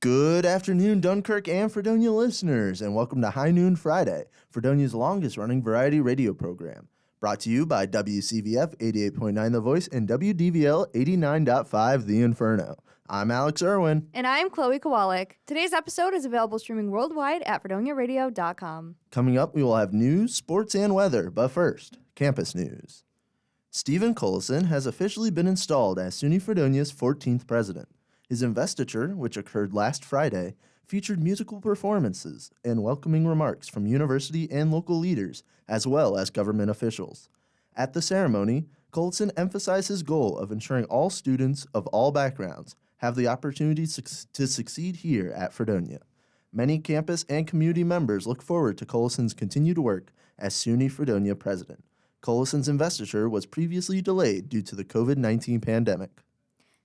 Good afternoon, Dunkirk and Fredonia listeners, and welcome to High Noon Friday, Fredonia's longest-running variety radio program. Brought to you by WCVF 88.9 The Voice and WDVL 89.5 The Inferno. I'm Alex Erwin. And I'm Kowalyk. Today's episode is available streaming worldwide at fredoniaradio.com. Coming up, we will have news, sports, and weather, but first, campus news. Stephen Collison has officially been installed as SUNY Fredonia's 14th president. His investiture, which occurred last Friday, featured musical performances and welcoming remarks from university and local leaders, as well as government officials. At the ceremony, Collison emphasized his goal of ensuring all students of all backgrounds have the opportunity to succeed here at Fredonia. Many campus and community members look forward to Collison's continued work as SUNY Fredonia president. Collison's investiture was previously delayed due to the COVID-19 pandemic.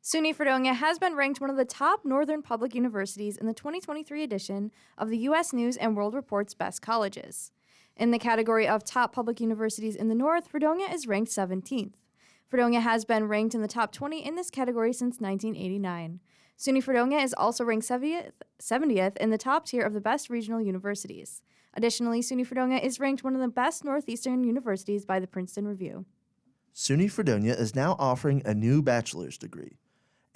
SUNY Fredonia has been ranked one of the top northern public universities in the 2023 edition of the U.S. News & World Report's Best Colleges. In the category of top public universities in the north, Fredonia is ranked 17th. Fredonia has been ranked in the top 20 in this category since 1989. SUNY Fredonia is also ranked 70th in the top tier of the best regional universities. Additionally, SUNY Fredonia is ranked one of the best northeastern universities by the Princeton Review. SUNY Fredonia is now offering a new bachelor's degree.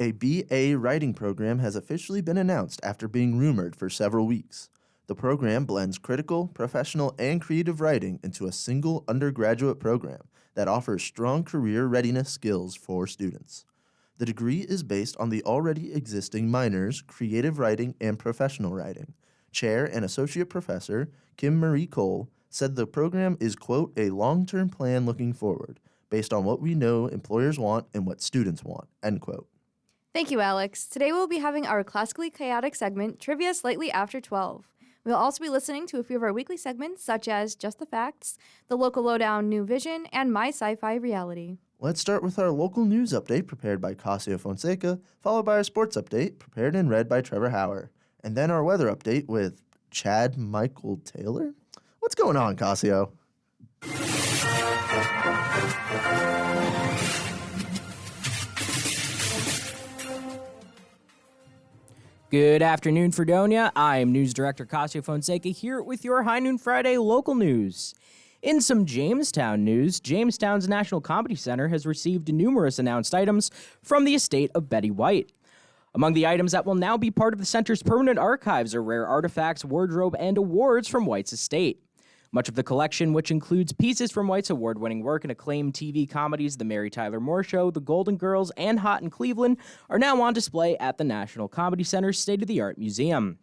A BA writing program has officially been announced after being rumored for several weeks. The program blends critical, professional, and creative writing into a single undergraduate program that offers strong career readiness skills for students. The degree is based on the already existing minors, creative writing, and professional writing. Chair and Associate Professor Kim Marie Cole said the program is, quote, a long-term plan looking forward, based on what we know employers want and what students want, end quote. Thank you, Alex. Today we'll be having our classically chaotic segment, Trivia Slightly After 12. We'll also be listening to a few of our weekly segments, such as Just the Facts, The Local Lowdown New Vision, and My Sci-Fi Reality. Let's start with our local news update prepared by Cascio Fonseca, followed by our sports update prepared and read by Trevor Hauer, and then our weather update with Chad Michael Taylor? What's going on, Cascio? Good afternoon, Fredonia. I'm News Director Kasey Fonseca here with your High Noon Friday local news. In some Jamestown news, Jamestown's National Comedy Center has received numerous announced items from the estate of Betty White. Among the items that will now be part of the center's permanent archives are rare artifacts, wardrobe, and awards from White's estate. Much of the collection, which includes pieces from White's award-winning work in acclaimed TV comedies The Mary Tyler Moore Show, The Golden Girls, and Hot in Cleveland, are now on display at the National Comedy Center's state-of-the-art museum.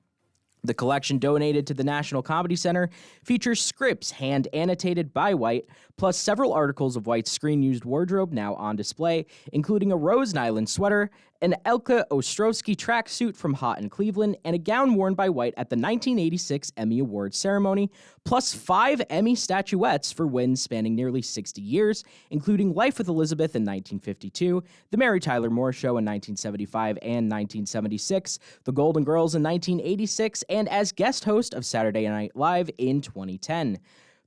The collection donated to the National Comedy Center features scripts hand-annotated by White, plus several articles of White's screen-used wardrobe now on display, including a rose nylon sweater, an Elka Ostrowski tracksuit from Hot in Cleveland, and a gown worn by White at the 1986 Emmy Awards ceremony, plus 5 Emmy statuettes for wins spanning nearly 60 years, including Life with Elizabeth in 1952, The Mary Tyler Moore Show in 1975 and 1976, The Golden Girls in 1986, and as guest host of Saturday Night Live in 2010.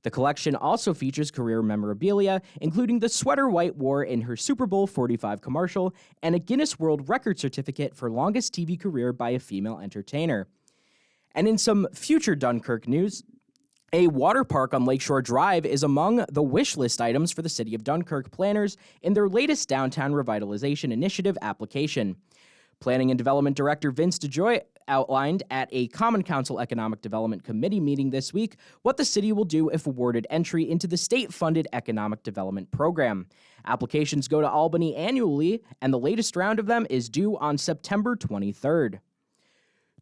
The collection also features career memorabilia, including the sweater White wore in her Super Bowl 45 commercial and a Guinness World Record certificate for longest TV career by a female entertainer. And in some future Dunkirk news, a water park on Lakeshore Drive is among the wish list items for the City of Dunkirk planners in their latest Downtown Revitalization Initiative application. Planning and Development Director Vince DeJoy outlined at a Common Council Economic Development Committee meeting this week what the city will do if awarded entry into the state-funded Economic Development Program. Applications go to Albany annually, and the latest round of them is due on September 23rd.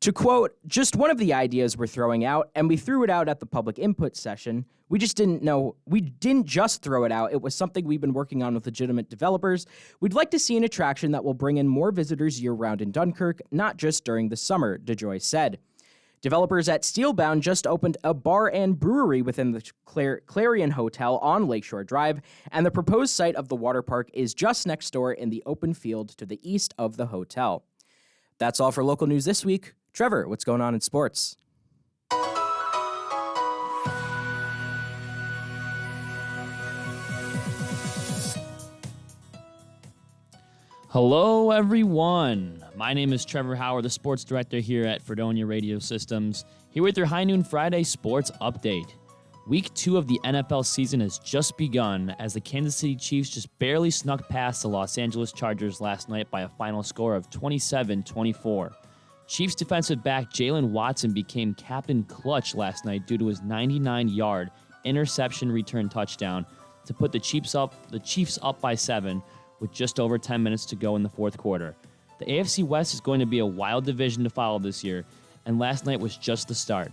To quote, just one of the ideas we're throwing out, and we threw it out at the public input session. We didn't just throw it out, it was something we've been working on with legitimate developers. We'd like to see an attraction that will bring in more visitors year-round in Dunkirk, not just during the summer, DeJoy said. Developers at Steelbound just opened a bar and brewery within the Clarion Hotel on Lakeshore Drive, and the proposed site of the water park is just next door in the open field to the east of the hotel. That's all for local news this week. Trevor, what's going on in sports? Hello, everyone. My name is Trevor Hauer, the sports director here at Fredonia Radio Systems, here with your High Noon Friday sports update. Week 2 of the NFL season has just begun as the Kansas City Chiefs just barely snuck past the Los Angeles Chargers last night by a final score of 27-24. Chiefs defensive back Jalen Watson became captain clutch last night due to his 99-yard interception return touchdown to put the Chiefs up by 7 with just over 10 minutes to go in the fourth quarter. The AFC West is going to be a wild division to follow this year, and last night was just the start.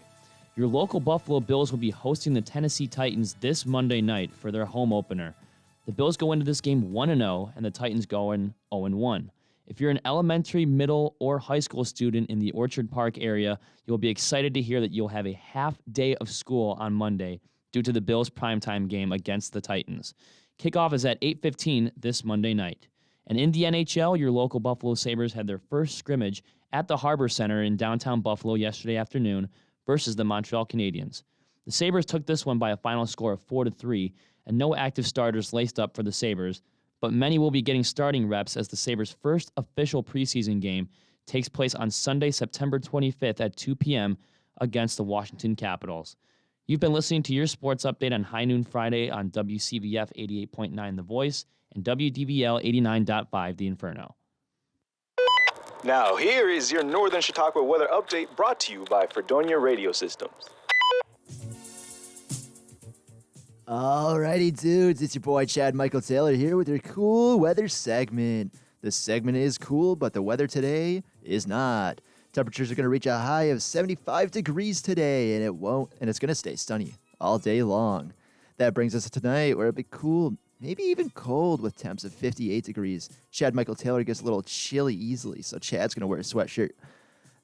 Your local Buffalo Bills will be hosting the Tennessee Titans this Monday night for their home opener. The Bills go into this game 1-0, and the Titans go in 0-1. If you're an elementary, middle, or high school student in the Orchard Park area, you'll be excited to hear that you'll have a half day of school on Monday due to the Bills' primetime game against the Titans. Kickoff is at 8:15 this Monday night. And in the NHL, your local Buffalo Sabres had their first scrimmage at the Harbor Center in downtown Buffalo yesterday afternoon versus the Montreal Canadiens. The Sabres took this one by a final score of 4-3, and no active starters laced up for the Sabres, but many will be getting starting reps as the Sabres' first official preseason game takes place on Sunday, September 25th at 2 p.m. against the Washington Capitals. You've been listening to your sports update on High Noon Friday on WCVF 88.9 The Voice and WDBL 89.5 The Inferno. Now, here is your Northern Chautauqua weather update brought to you by Fredonia Radio Systems. Alrighty, dudes, it's your boy Chad Michael Taylor here with your cool weather segment. This segment is cool, but the weather today is not. Temperatures are going to reach a high of 75 degrees today, and it's going to stay sunny all day long. That brings us to tonight, where it'll be cool, maybe even cold, with temps of 58 degrees. Chad Michael Taylor gets a little chilly easily, so Chad's going to wear a sweatshirt.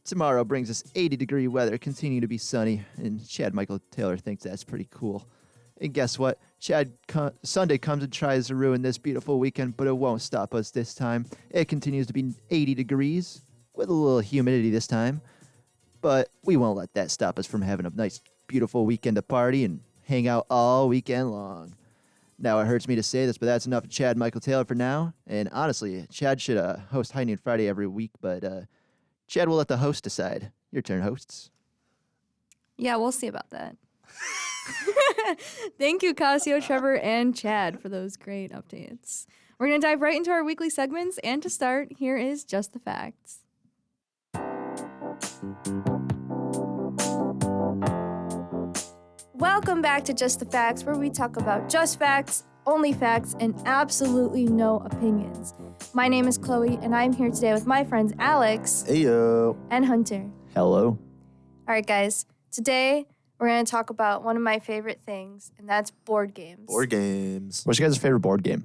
Tomorrow brings us 80-degree weather, continuing to be sunny, and Chad Michael Taylor thinks that's pretty cool. And guess what? Sunday comes and tries to ruin this beautiful weekend, but it won't stop us this time. It continues to be 80 degrees, with a little humidity this time. But we won't let that stop us from having a nice, beautiful weekend to party and hang out all weekend long. Now, it hurts me to say this, but that's enough of Chad Michael Taylor for now. And honestly, Chad should host High Noon Friday every week, but Chad will let the host decide. Your turn, hosts. Yeah, we'll see about that. Thank you, Cascio, Trevor, and Chad for those great updates. We're going to dive right into our weekly segments, and to start, here is Just the Facts. Welcome back to Just the Facts, where we talk about just facts, only facts, and absolutely no opinions. My name is Chloe, and I'm here today with my friends Alex Heyo. and Hunter. Hello. All right, guys. Today, we're going to talk about one of my favorite things, and that's board games. Board games. What's your guys' favorite board game?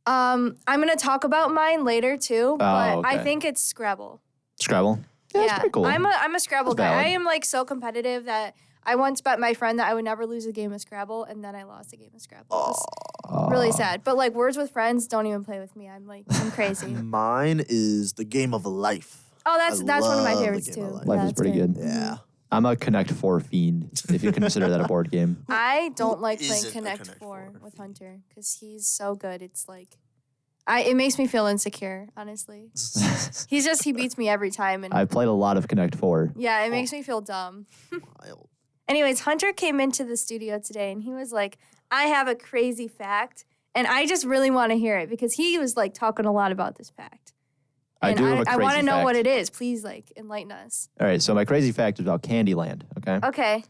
I'm going to talk about mine later, too, but okay. I think it's Scrabble. Scrabble? Yeah, that's pretty cool. I'm a Scrabble That's guy. valid. I am, like, so competitive that I once bet my friend that I would never lose a game of Scrabble, and then I lost a game of Scrabble. It was really sad. But, like, Words with Friends, don't even play with me. I'm crazy. Mine is the game of life. Oh, that's one of my love the favorites, game of too. life. Life is That's pretty good. Yeah. I'm a Connect 4 fiend, if you consider that a board game. I don't like playing isn't a Connect Connect 4 4 with Hunter because he's so good. It's like, it makes me feel insecure, honestly. He beats me every time. And I played a lot of Connect 4. yeah, it makes me feel dumb. Wild. Anyways, Hunter came into the studio today and he was like, I have a crazy fact. And I just really want to hear it because he was like talking a lot about this fact. I And do have a crazy I want to know fact. what it is. Please, like, enlighten us. All right, so my crazy fact is about Candyland, okay? Okay.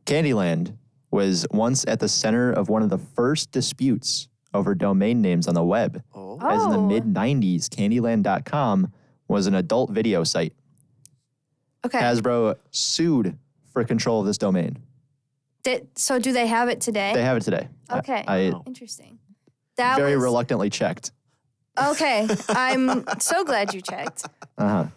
Candyland was once at the center of one of the first disputes over domain names on the web. Oh. As in the Oh. mid-90s, Candyland.com was an adult video site. Okay. Hasbro sued for control of this domain. So do they have it today? They have it today. Okay. I Interesting. That very was, reluctantly checked. Okay. I'm so glad you checked. Uh-huh.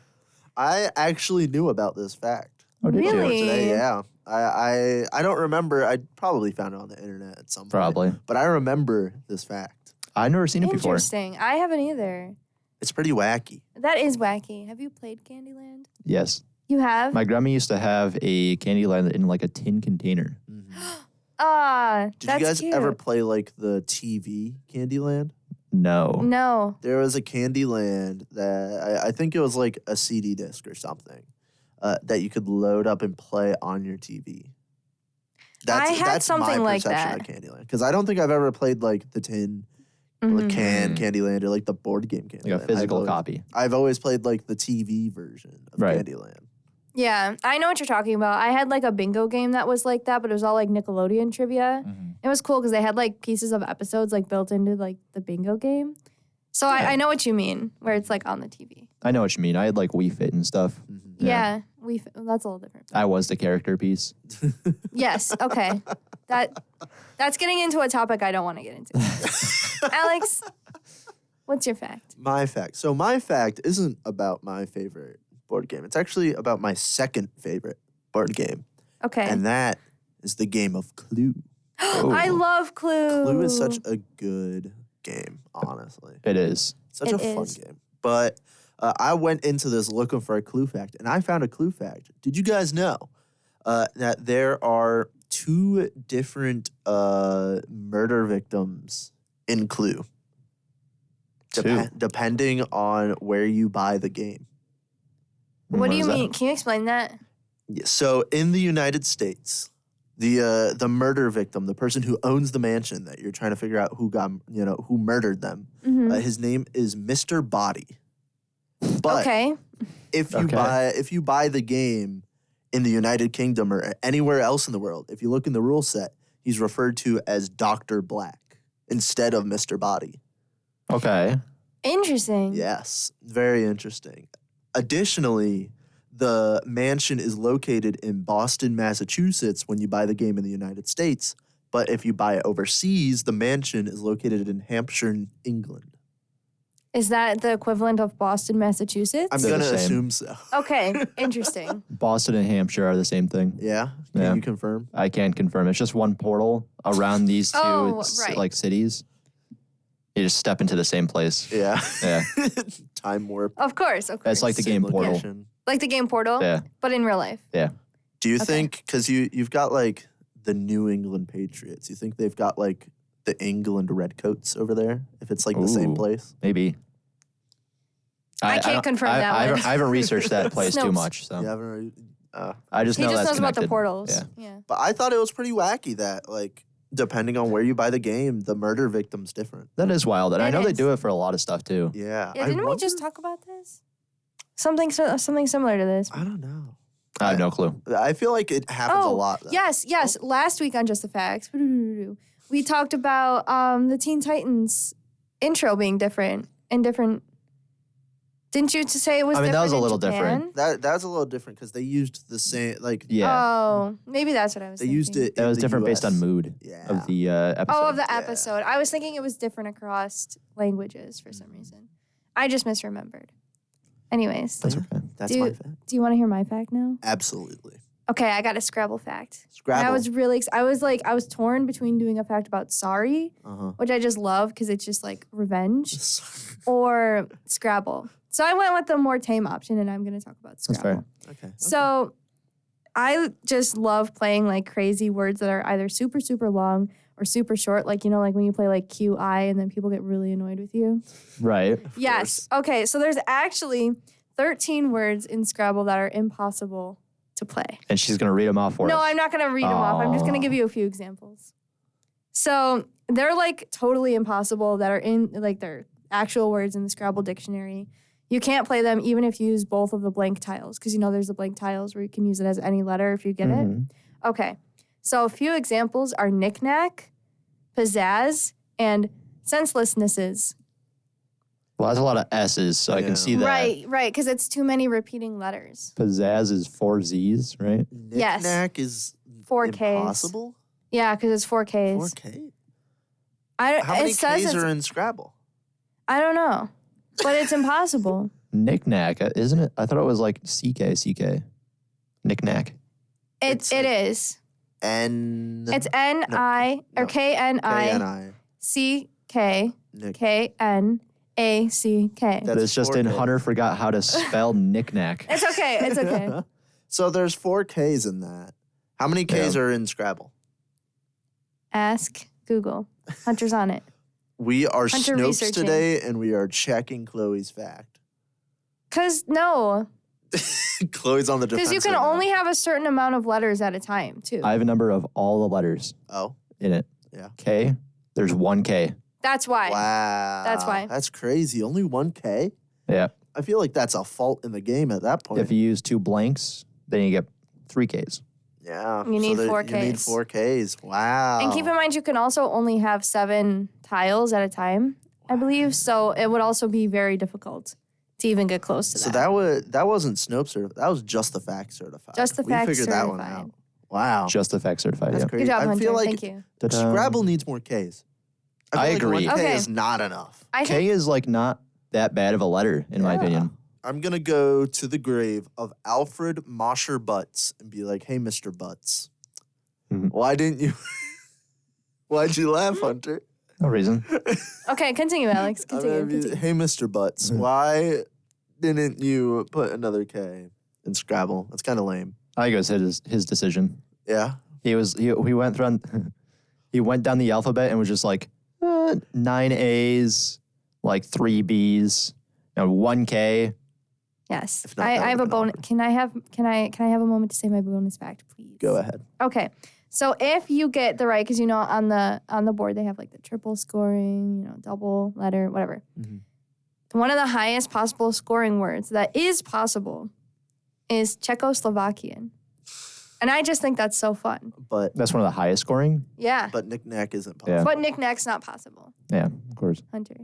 I actually knew about this fact. Oh, did you? Really? Today, yeah. I don't remember. I probably found it on the internet at some point. Probably. But I remember this fact. I've never seen it before. Interesting. I haven't either. It's pretty wacky. That is wacky. Have you played Candyland? Yes. You have? My grandma used to have a Candyland in like a tin container. Ah, Did that's you guys cute. ever play like the TV Candyland? No. No. There was a Candyland that I think it was like a CD disc or something that you could load up and play on your TV. I had something my like perception that. of Candyland, because I don't think I've ever played like the tin, the can Candyland, or like the board game Candyland. Like a physical copy. I've always played like the TV version of Candyland. Yeah, I know what you're talking about. I had like a bingo game that was like that, but it was all like Nickelodeon trivia. It was cool because they had like pieces of episodes like built into like the bingo game. So I know what you mean, where it's like on the TV. I know what you mean. I had like Wii Fit and stuff. Yeah, that's a little different. I was the character piece. Yes, okay. That's getting into a topic I don't want to get into. Alex, what's your fact? My fact. So my fact isn't about my favorite board game. It's actually about my second favorite board game. Okay. And that is the game of Clue. I love Clue. Clue is such a good game, honestly. It is. Such a fun game. But I went into this looking for a Clue fact, and I found a Clue fact. Did you guys know that there are 2 different murder victims in Clue? Depending on where you buy the game. What do you mean? Can you explain that? Yeah, so in the United States, the murder victim, the person who owns the mansion that you're trying to figure out who murdered them, his name is Mr. Body. But if you buy the game in the United Kingdom or anywhere else in the world, if you look in the rule set, he's referred to as Dr. Black instead of Mr. Body. Okay. Interesting. Yes, very interesting. Additionally, the mansion is located in Boston, Massachusetts when you buy the game in the United States. But if you buy it overseas, the mansion is located in Hampshire, England. Is that the equivalent of Boston, Massachusetts? I'm going to assume so. Okay, interesting. Boston and Hampshire are the same thing. Yeah? Can you confirm? I can confirm. It's just one portal around these two like cities. You just step into the same place. Yeah. Yeah. Time warp. Of course. It's like the game Portal. Like the game Portal? Yeah. But in real life? Yeah. Do you think, because you've got like the New England Patriots, you think they've got like the England Redcoats over there? If it's like the same place? Maybe. I can't confirm that one. I haven't researched that place too much. So You haven't I just know he just that's knows about the connected. portals. Yeah. But I thought it was pretty wacky that, like, depending on where you buy the game, the murder victim's different. That is wild. And I It know they is. do it for a lot of stuff too. Yeah. Yeah, didn't we just talk about this? Something similar to this. I don't know. I have no clue. I feel like it happens a lot, though. Yes. Last week on Just the Facts, we talked about the Teen Titans intro being different and different. Didn't you say it was? I mean, different that was a in little Japan? different. That's a little different because they used the same, like, Yeah. Oh, maybe that's what I was. they thinking. used it. That was in the different based US. on mood of the episode. Oh, of the episode. I was thinking it was different across languages for some reason. I just misremembered. Anyways, That's okay. That's my fact. do you want to hear my fact now? Absolutely. Okay, I got a Scrabble fact. Scrabble. And I was really, I was torn between doing a fact about sorry, Uh-huh. which I just love because it's just like revenge, or Scrabble. So I went with the more tame option, and I'm going to talk about That's Scrabble. fair. Okay. So I just love playing like crazy words that are either super, super long or super short. Like, like when you play like QI and then people get really annoyed with you. Right. Yes. Okay. So there's actually 13 words in Scrabble that are impossible to play. And she's going to read them off for us. No, I'm not going to read them off. I'm just going to give you a few examples. So they're like totally impossible that are in like they're actual words in the Scrabble dictionary. You can't play them even if you use both of the blank tiles because there's the blank tiles where you can use it as any letter if you get it. Okay. So a few examples are knick-knack, pizzazz, and senselessnesses. Well, that's a lot of S's, so I can see that. Right, because it's too many repeating letters. Pizzazz is 4 Z's, right? Yes. Knick-knack is 4 Ks. impossible? Yeah, because it's 4 Ks. 4K? How many Ks are in Scrabble? I don't know, but it's impossible. Knick-knack, isn't it? I thought it was like CK. Knick-knack. It is. It's N-I, or K-N-I, K-N-I. C-K, Nick. K-N-A-C-K. That is just in Hunter forgot how to spell knick-knack. It's okay. So there's 4 Ks in that. How many Ks are in Scrabble? Ask Google. Hunter's on it. We are Hunter Snopes researching. today, and we are checking Chloe's fact. Because Chloe's on the defense. you can right now. only have a certain amount of letters at a time, too. I have a number of all the letters Oh, in it. Yeah. K. There's 1 K. That's why. wow. That's why. That's crazy. Only 1K? Yeah. I feel like that's a fault in the game at that point. If you use 2 blanks, then you get 3 Ks. Yeah. You need 4 You need Ks. 4 Ks. Wow. And keep in mind, you can also only have 7 tiles at a time, I believe. So it would also be very difficult to even get close to So that. that wasn't Snopes certified. That was just the fact certified. Just the fact We figured that one certified. out. Wow. Just the fact certified. That's Yeah. crazy. Good job, I Hunter. feel like Thank you. Ta-da. Scrabble needs more Ks. I feel agree. Like 1K Okay. is not enough. I K think is like not that bad of a letter, in my opinion. I'm going to go to the grave of Alfred Mosher Butts and be like, hey, Mr. Butts. Mhm. Why didn't you? Why'd you laugh, Hunter? No reason. Okay, continue, Alex. I'm gonna Continue. be, hey, Mr. Butts, why didn't you put another K in Scrabble? That's kind of lame. I think it was his decision. Yeah. He went through he went down the alphabet and was just like 9 A's, like 3 B's, 1 K. Yes. If not, I that have a would've been bonus. Can I have a moment to say my bonus fact, please? Go ahead. Okay. So if you get the right, because on the board they have like the triple scoring, double letter, whatever. Mhm. One of the highest possible scoring words that is possible is Czechoslovakian. And I just think that's so fun. But That's one of the highest scoring. Yeah. knick-knack isn't Yeah. possible. But knick-knack's not possible. Yeah, of course. Hunter.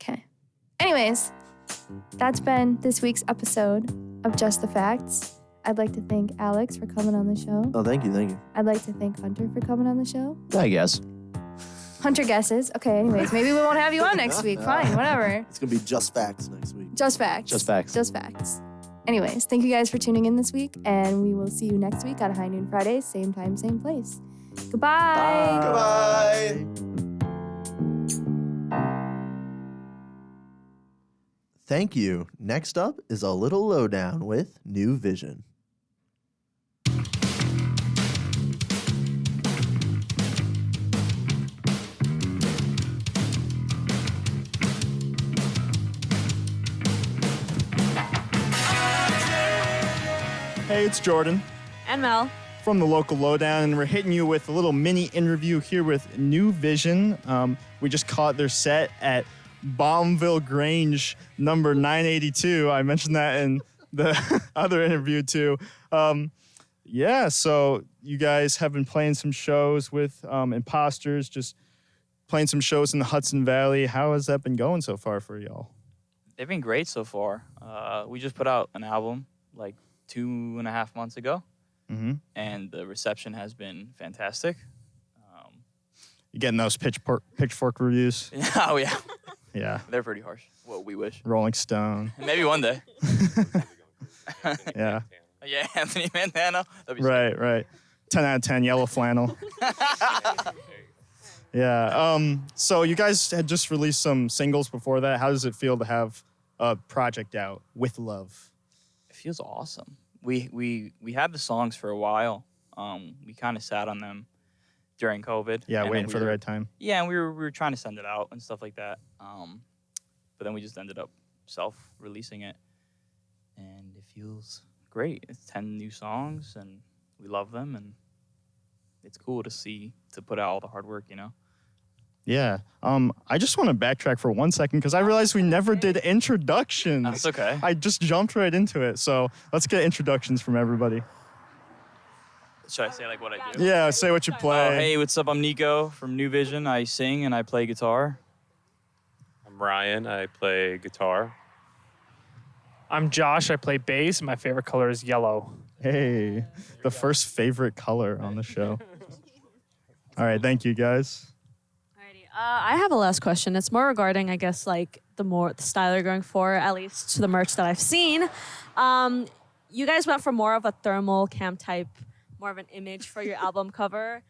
Okay. Anyways, that's been this week's episode of Just the Facts. I'd like to thank Alex for coming on the show. Oh, thank you. I'd like to thank Hunter for coming on the show. I guess. Hunter guesses. Okay, anyways, maybe we won't have you on next week. Fine, whatever. It's going to be just facts next week. Just facts. Just facts. Just facts. Anyways, thank you guys for tuning in this week, and we will see you next week on High Noon Fridays, same time, same place. Goodbye. Goodbye. Thank you. Next up is a little lowdown with New Vision. Hey, it's Jordan And Mel. from the local lowdown, and we're hitting you with a little mini interview here with New Vision. We just caught their set at Bombville Grange, number 982. I mentioned that in the other interview too. So you guys have been playing some shows with Imposters, just playing some shows in the Hudson Valley. How has that been going so far for y'all? They've been great so far. We just put out an album like 2.5 months ago, Mm-hmm. and the reception has been fantastic. You getting those pitchfork reviews? Oh, yeah. Yeah. They're pretty harsh. Well, we wish. Rolling Stone. Maybe one day. Yeah. Yeah, Anthony Montana. That'd be sick. Right. 10 out of 10, yellow flannel. Yeah. So you guys had just released some singles before that. How does it feel to have a project out with love? It feels awesome. We had the songs for a while. We kind of sat on them during COVID. Yeah, and then waiting we for the were- right time. Yeah, and we were trying to send it out and stuff like that. But then we just ended up self-releasing it, and it feels great. It's 10 new songs, and we love them, and it's cool to put out all the hard work, Yeah. I just want to backtrack for 1 second because I realized we never did introductions. That's okay. I just jumped right into it. So let's get introductions from everybody. Should I say like what I do? Yeah, say what you play. Oh, hey, what's up? I'm Nico from New Vision. I sing and I play guitar. I'm Ryan. I play guitar. I'm Josh. I play bass. My favorite color is yellow. Hey, the first favorite color on the show. All right, thank you guys. Alrighty. I have a last question. It's more regarding, I guess, like the style you're going for, at least to the merch that I've seen. You guys went for more of a thermal cam type, more of an image for your album cover.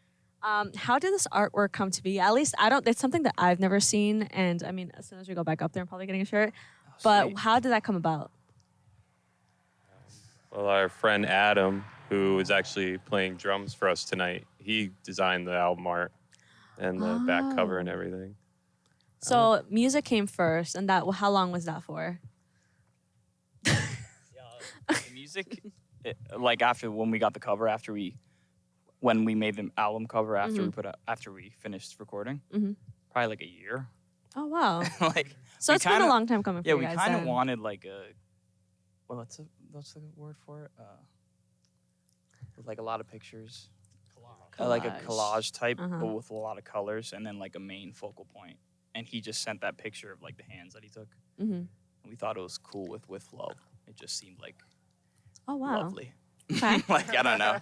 How did this artwork come to be? At least it's something that I've never seen. And I mean, as soon as we go back up there, I'm probably getting a shirt. But sweet. how did that come about? Well, our friend Adam, who is actually playing drums for us tonight, he designed the album art and the back cover and everything. So music came first, and that how long was that for? The music, like after when we got the cover, when we made the album cover, after we finished recording, probably like a year. Oh wow! Like so it's been a long time coming. For you we guys kind of then. wanted like what's the word for it? With like a lot of pictures. Like a collage type, but with a lot of colors, and then like a main focal point. And he just sent that picture of like the hands that he took. And we thought it was cool with love. It just seemed like lovely. Okay. Like, I don't know.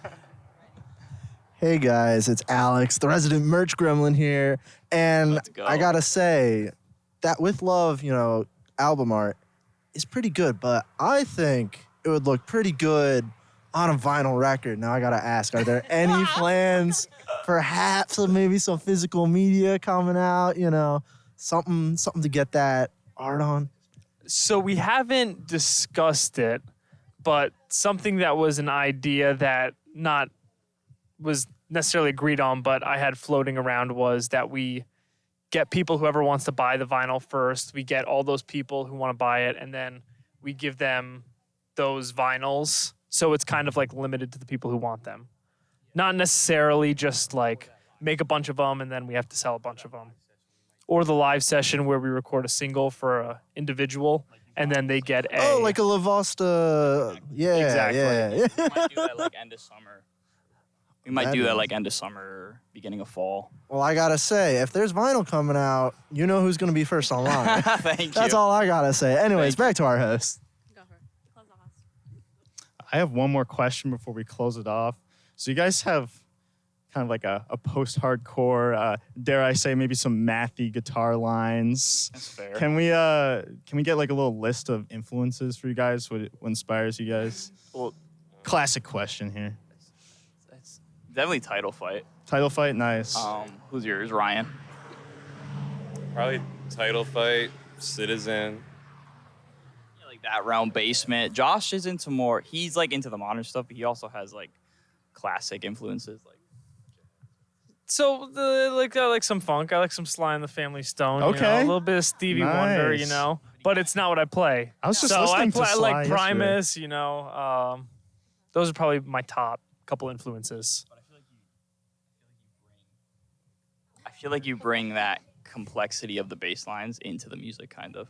Hey guys, it's Alex, the resident merch gremlin here. And I gotta say, that With Love, album art is pretty good, but I think it would look pretty good on a vinyl record. Now I gotta ask, are there any plans perhaps of maybe some physical media coming out, something to get that art on? So we haven't discussed it, but something that was an idea that not was necessarily agreed on, but I had floating around was that we get people, whoever wants to buy the vinyl first, we get all those people who want to buy it, and then we give them those vinyls. So it's kind of like limited to the people who want them. Not necessarily just like make a bunch of them and then we have to sell a bunch of them. Or the live session where we record a single for an individual and then they get a... Oh, like a La Vasta. Yeah, exactly. Yeah. We might do that like end of summer. We might do that like end of summer, beginning of fall. Well, I gotta say, if there's vinyl coming out, you know who's gonna be first online. Thank you. That's all I gotta say. Anyways, back to our host. I have one more question before we close it off. So you guys have kind of like a post-hardcore, dare I say, maybe some mathy guitar lines. That's fair. Can we get like a little list of influences for you guys? What inspires you guys? Well, classic question here. It's definitely Title Fight. Title Fight, nice. Who's yours, Ryan? Probably Title Fight, Citizen. That realm, Basement. Josh is into more. He's like into the modern stuff, but he also has like classic influences. Like, so I like some funk. I like some Sly and the Family Stone. Okay, a little bit of Stevie Wonder. But it's not what I play. I was just listening to Sly I like yesterday. Primus. Those are probably my top couple influences. I feel like you bring that complexity of the bass lines into the music, kind of.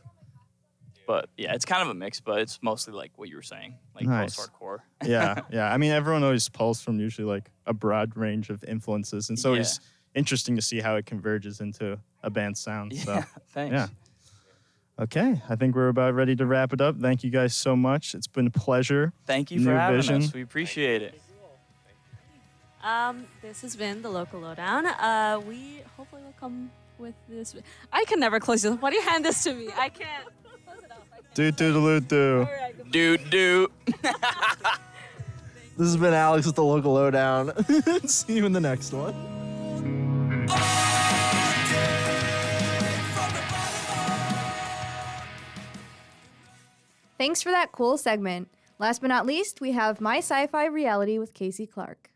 But yeah, it's kind of a mix, but it's mostly like what you were saying, like Nice. post-hardcore. yeah. I mean, everyone always pulls from usually like a broad range of influences, and so it's interesting to see how it converges into a band's sound. So, Thanks. Yeah. Okay, I think we're about ready to wrap it up. Thank you guys so much. It's been a pleasure. Thank you New for having Vision. us. We appreciate it. This has been the Local Lowdown. We hopefully will come with this. I can never close this. Why do you hand this to me? I can't. Do. Do. This has been Alex with the Local Lowdown. See you in the next one. Thanks for that cool segment. Last but not least, we have My Sci-Fi Reality with Kasey Clark.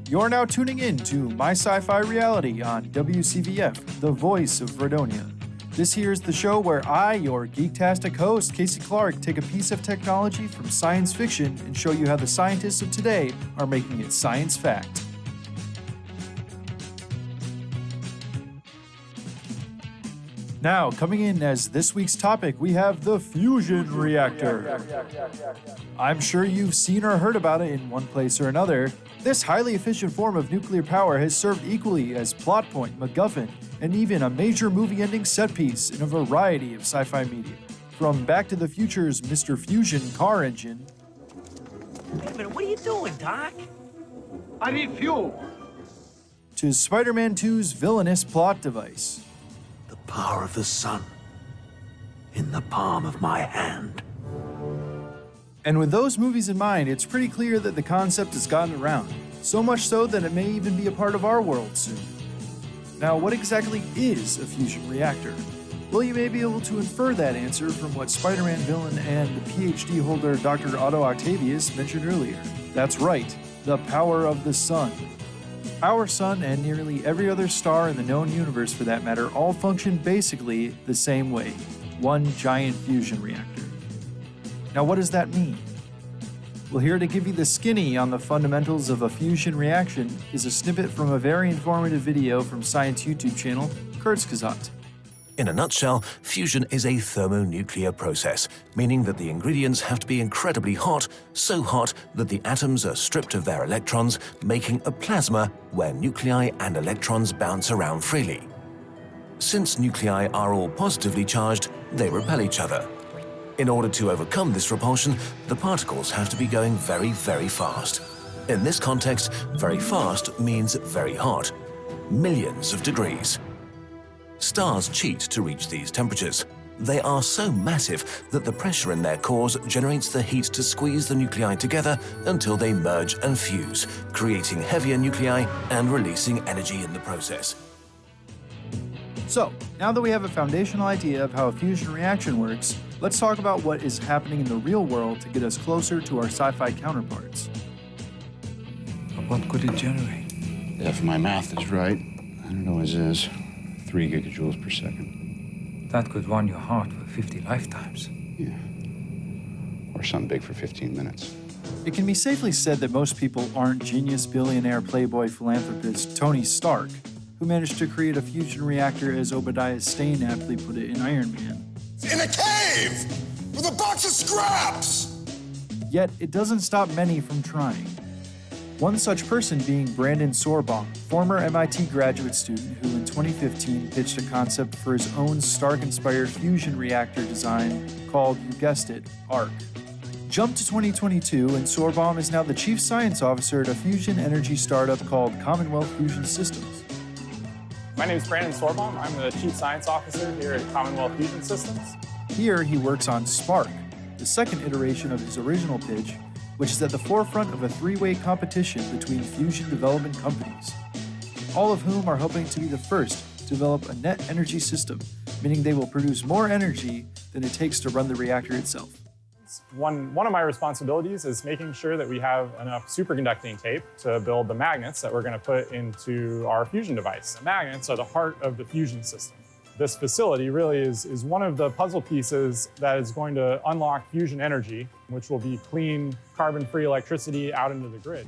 You're now tuning in to My Sci-Fi Reality on WCVF, the voice of Fredonia. This here is the show where I, your geektastic host, Kasey Clark, take a piece of technology from science fiction and show you how the scientists of today are making it science fact. Now, coming in as this week's topic, we have the fusion reactor. I'm sure you've seen or heard about it in one place or another. This highly efficient form of nuclear power has served equally as plot point, MacGuffin, and even a major movie-ending set piece in a variety of sci-fi media. From Back to the Future's Mr. Fusion car engine. Wait a minute, what are you doing, Doc? I need fuel. To Spider-Man 2's villainous plot device. The power of the sun in the palm of my hand. And with those movies in mind, it's pretty clear that the concept has gotten around. So much so that it may even be a part of our world soon. Now, what exactly is a fusion reactor? Well, you may be able to infer that answer from what Spider-Man villain and PhD holder Dr. Otto Octavius mentioned earlier. That's right. the power of the sun. Our sun, and nearly every other star in the known universe for that matter, all function basically the same way. One giant fusion reactor. Now what does that mean? Well, here to give you the skinny on the fundamentals of a fusion reaction is a snippet from a very informative video from Science YouTube channel, Kurzgesagt. In a nutshell, fusion is a thermonuclear process, meaning that the ingredients have to be incredibly hot, so hot that the atoms are stripped of their electrons, making a plasma where nuclei and electrons bounce around freely. Since nuclei are all positively charged, they repel each other. In order to overcome this repulsion, the particles have to be going very, very fast. In this context, very fast means very hot, millions of degrees. Stars cheat to reach these temperatures. They are so massive that the pressure in their cores generates the heat to squeeze the nuclei together until they merge and fuse, creating heavier nuclei and releasing energy in the process. So, now that we have a foundational idea of how a fusion reaction works, let's talk about what is happening in the real world to get us closer to our sci-fi counterparts. What could it generate? If my math is right, I don't know what it is, 3 gigajoules per second. That could run your heart for 50 lifetimes. Yeah. Or something big for 15 minutes. It can be safely said that most people aren't genius billionaire playboy philanthropist Tony Stark, who managed to create a fusion reactor as Obadiah Stane aptly put it in Iron Man. In a cave! With a box of scraps! Yet, it doesn't stop many from trying. One such person being Brandon Sorbaum, former MIT graduate student who in 2015 pitched a concept for his own Stark-inspired fusion reactor design called, you guessed it, ARC. Jump to 2022, and Sorbaum is now the chief science officer at a fusion energy startup called Commonwealth Fusion Systems. My name is Brandon Sorbaum. I'm the Chief Science Officer here at Commonwealth Fusion Systems. Here, he works on Spark, the second iteration of his original pitch, which is at the forefront of a three-way competition between fusion development companies, all of whom are hoping to be the first to develop a net energy system, meaning they will produce more energy than it takes to run the reactor itself. One of my responsibilities is making sure that we have enough superconducting tape to build the magnets that we're going to put into our fusion device. The magnets are the heart of the fusion system. This facility really is one of the puzzle pieces that is going to unlock fusion energy, which will be clean, carbon-free electricity out into the grid.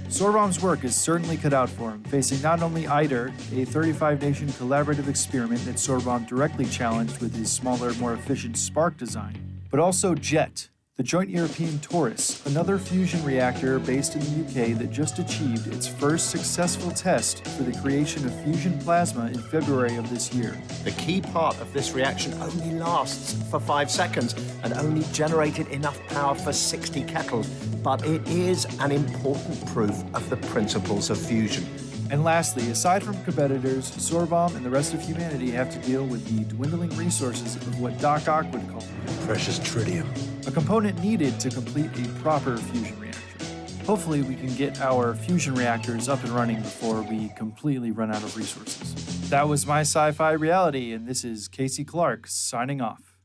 Sorbaum's work is certainly cut out for him, facing not only ITER, a 35-nation collaborative experiment that Sorbaum directly challenged with his smaller, more efficient Spark design, but also JET, the Joint European Torus, another fusion reactor based in the UK that just achieved its first successful test for the creation of fusion plasma in February of this year. The key part of this reaction only lasts for 5 seconds and only generated enough power for 60 kettles, but it is an important proof of the principles of fusion. And lastly, aside from competitors, Sorbaum and the rest of humanity have to deal with the dwindling resources of what Doc Ock would call precious tritium, a component needed to complete a proper fusion reactor. Hopefully, we can get our fusion reactors up and running before we completely run out of resources. That was my Sci-Fi Reality, and this is Kasey Clark signing off.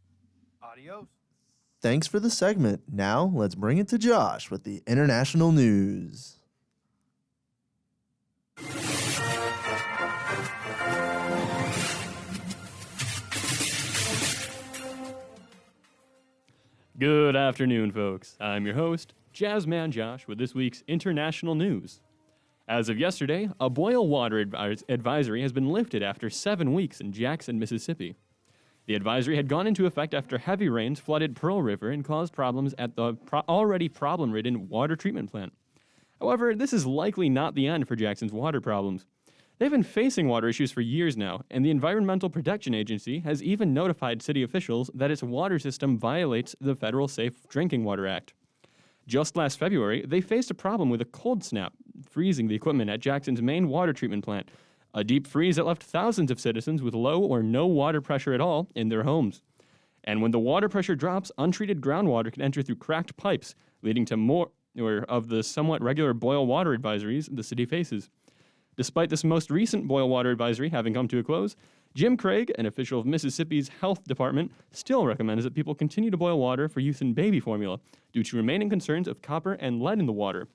Adios. Thanks for the segment. Now, let's bring it to Josh with the international news. Good afternoon, folks. I'm your host, Jazzman Josh, with this week's international news. As of yesterday, a boil water advisory has been lifted after 7 weeks in Jackson, Mississippi. The advisory had gone into effect after heavy rains flooded Pearl River and caused problems at the already problem-ridden water treatment plant. However, this is likely not the end for Jackson's water problems. They've been facing water issues for years now, and the Environmental Protection Agency has even notified city officials that its water system violates the Federal Safe Drinking Water Act. Just last February, they faced a problem with a cold snap, freezing the equipment at Jackson's main water treatment plant, a deep freeze that left thousands of citizens with low or no water pressure at all in their homes. And when the water pressure drops, untreated groundwater can enter through cracked pipes, leading to more of the somewhat regular boil water advisories the city faces. Despite this most recent boil water advisory having come to a close, Jim Craig, an official of Mississippi's health department, still recommends that people continue to boil water for use in baby formula due to remaining concerns of copper and lead in the water.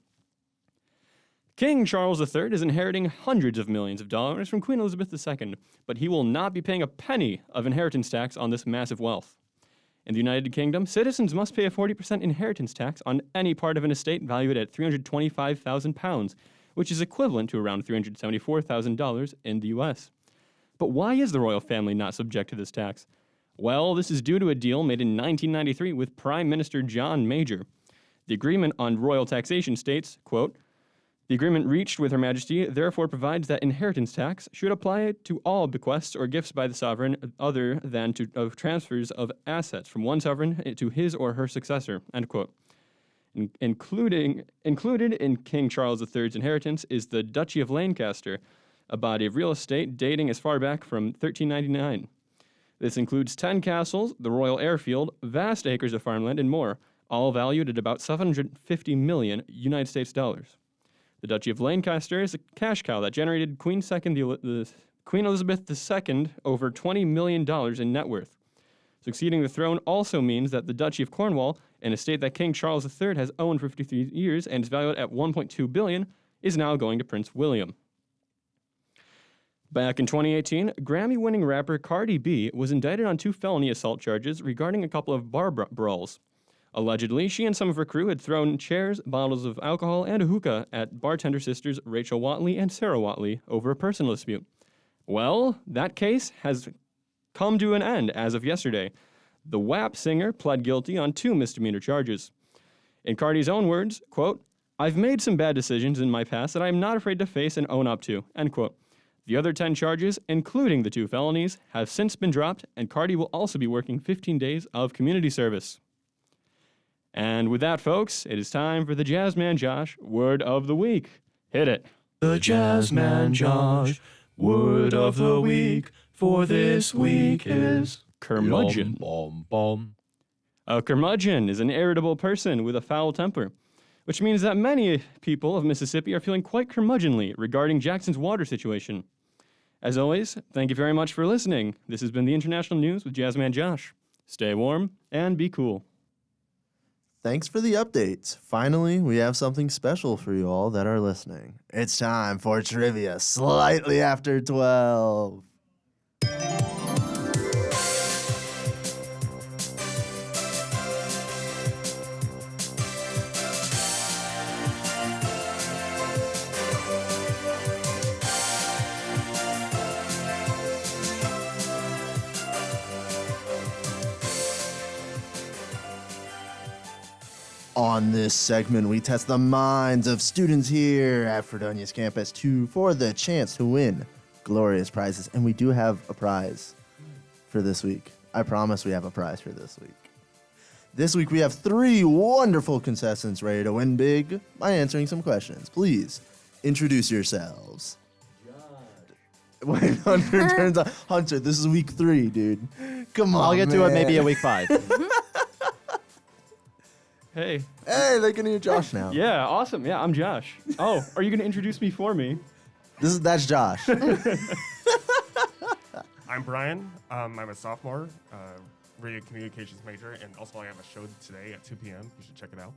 King Charles III is inheriting hundreds of millions of dollars from Queen Elizabeth II, but he will not be paying a penny of inheritance tax on this massive wealth. In the United Kingdom, citizens must pay a 40% inheritance tax on any part of an estate valued at £325,000, which is equivalent to around $374,000 in the US. But why is the royal family not subject to this tax? Well, this is due to a deal made in 1993 with Prime Minister John Major. The agreement on royal taxation states, quote, "The agreement reached with Her Majesty therefore provides that inheritance tax should apply to all bequests or gifts by the sovereign other than to of transfers of assets from one sovereign to his or her successor," end quote. Included in King Charles III's inheritance is the Duchy of Lancaster, a body of real estate dating as far back from 1399. This includes 10 castles, the royal airfield, vast acres of farmland, and more, all valued at about 750 million United States dollars. The Duchy of Lancaster is a cash cow that generated Queen Elizabeth II over $20 million in net worth. Succeeding the throne also means that the Duchy of Cornwall, an estate that King Charles III has owned for 53 years and is valued at $1.2 billion, is now going to Prince William. Back in 2018, Grammy-winning rapper Cardi B was indicted on 2 felony assault charges regarding a couple of bar brawls. Allegedly, she and some of her crew had thrown chairs, bottles of alcohol, and a hookah at bartender sisters Rachel Watley and Sarah Watley over a personal dispute. Well, that case has come to an end as of yesterday. The WAP singer pled guilty on 2 misdemeanor charges. In Cardi's own words, quote, "I've made some bad decisions in my past that I am not afraid to face and own up to," end quote. The other 10 charges, including the 2 felonies, have since been dropped, and Cardi will also be working 15 days of community service. And with that, folks, it is time for the Jazzman Josh Word of the Week. Hit it. The Jazzman Josh Word of the Week for this week is curmudgeon. Bom, bom. A curmudgeon is an irritable person with a foul temper, which means that many people of Mississippi are feeling quite curmudgeonly regarding Jackson's water situation. As always, thank you very much for listening. This has been the International News with Jazzman Josh. Stay warm and be cool. Thanks for the updates. Finally, we have something special for you all that are listening. It's time for trivia slightly after 12. On this segment, we test the minds of students here at Fredonia's Campus 2 for the chance to win glorious prizes. And we do have a prize for this week. I promise we have a prize for this week. This week, we have 3 wonderful contestants ready to win big by answering some questions. Please introduce yourselves. Wait, Hunter turns on. Hunter, this is week 3, dude. Come on, I'll get to it maybe at week 5. Hey. Hey, they can hear Josh now. Yeah, awesome. Yeah, I'm Josh. Oh, are you going to introduce me for me? That's Josh. I'm Brian. I'm a sophomore, radio communications major, and also I have a show today at 2 p.m. You should check it out.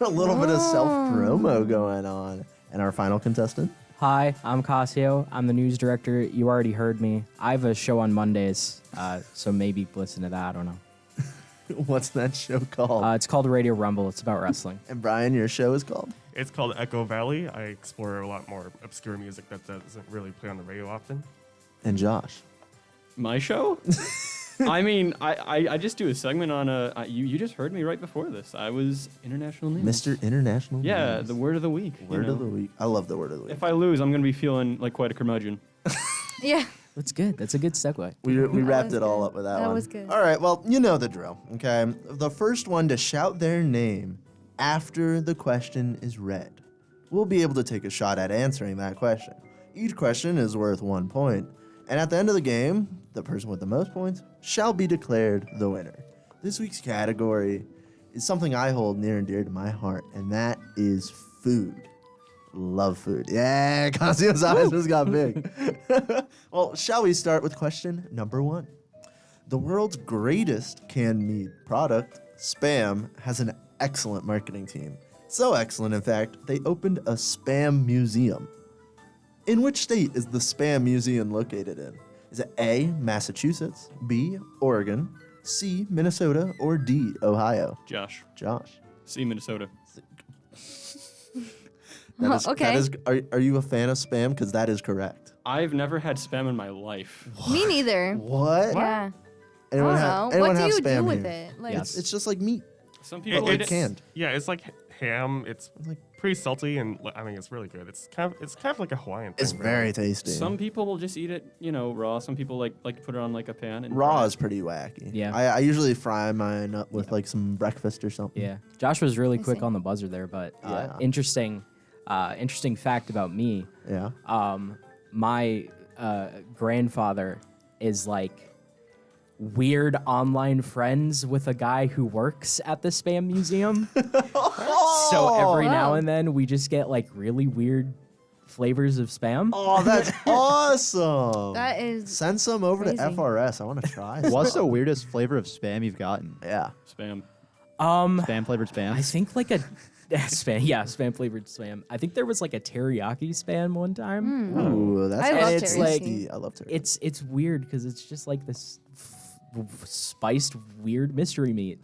A little bit of self-promo going on. And our final contestant? Hi, I'm Cascio. I'm the news director. You already heard me. I have a show on Mondays, so maybe listen to that. I don't know. What's that show called? It's called Radio Rumble. It's about wrestling. And Brian, your show is called? It's called Echo Valley. I explore a lot more obscure music that doesn't really play on the radio often. And Josh? My show? I mean, I just do a segment on you just heard me right before this. I was International News. Mr. International Yeah, News. the word of the week. Word of the week. I love the word of the week. If I lose, I'm going to be feeling like quite a curmudgeon. Yeah. That's good. That's a good segue. We wrapped it all up with that one. That was good. All right, well, you know the drill, okay? The first one to shout their name after the question is read will be able to take a shot at answering that question. Each question is worth 1 point, and at the end of the game, the person with the most points shall be declared the winner. This week's category is something I hold near and dear to my heart, and that is food. Love food. Yeah, Cassio's eyes just got big. Well, shall we start with question number 1? The world's greatest canned meat product, Spam, has an excellent marketing team. So excellent, in fact, they opened a spam museum. In which state is the spam museum located in? Is it A, Massachusetts, B, Oregon, C, Minnesota, or D, Ohio? Josh. C, Minnesota. Okay. Are you a fan of spam? Because that is correct. I've never had spam in my life. Me neither. What? Yeah. Anyone I have, don't know. anyone What do have you spam do with here? it? Like, It's just like meat. Some It- people it's canned. Yeah, it's like ham. It's like pretty salty, and I mean, it's really good. It's kind of like a Hawaiian thing. It's very tasty. Some people will just eat it, raw. Some people like to put it on like a pan and Raw fry is pretty wacky. Yeah. I usually fry mine up with like some breakfast or something. Yeah. Josh was really quick on the buzzer there, but Yeah. interesting fact about me. Yeah. My grandfather is like weird online friends with a guy who works at the spam museum. So every now and then we just get like really weird flavors of spam. Oh, that's awesome. That is Send some over crazy. to FRS. I want to try. What's the some. weirdest flavor of spam you've gotten? Yeah. Spam. Spam flavored spam. I think like a spam flavored spam. I think there was like a teriyaki spam one time. Ooh, that's I love it's like teriyaki. I love teriyaki. it's weird because it's just like this spiced weird mystery meat.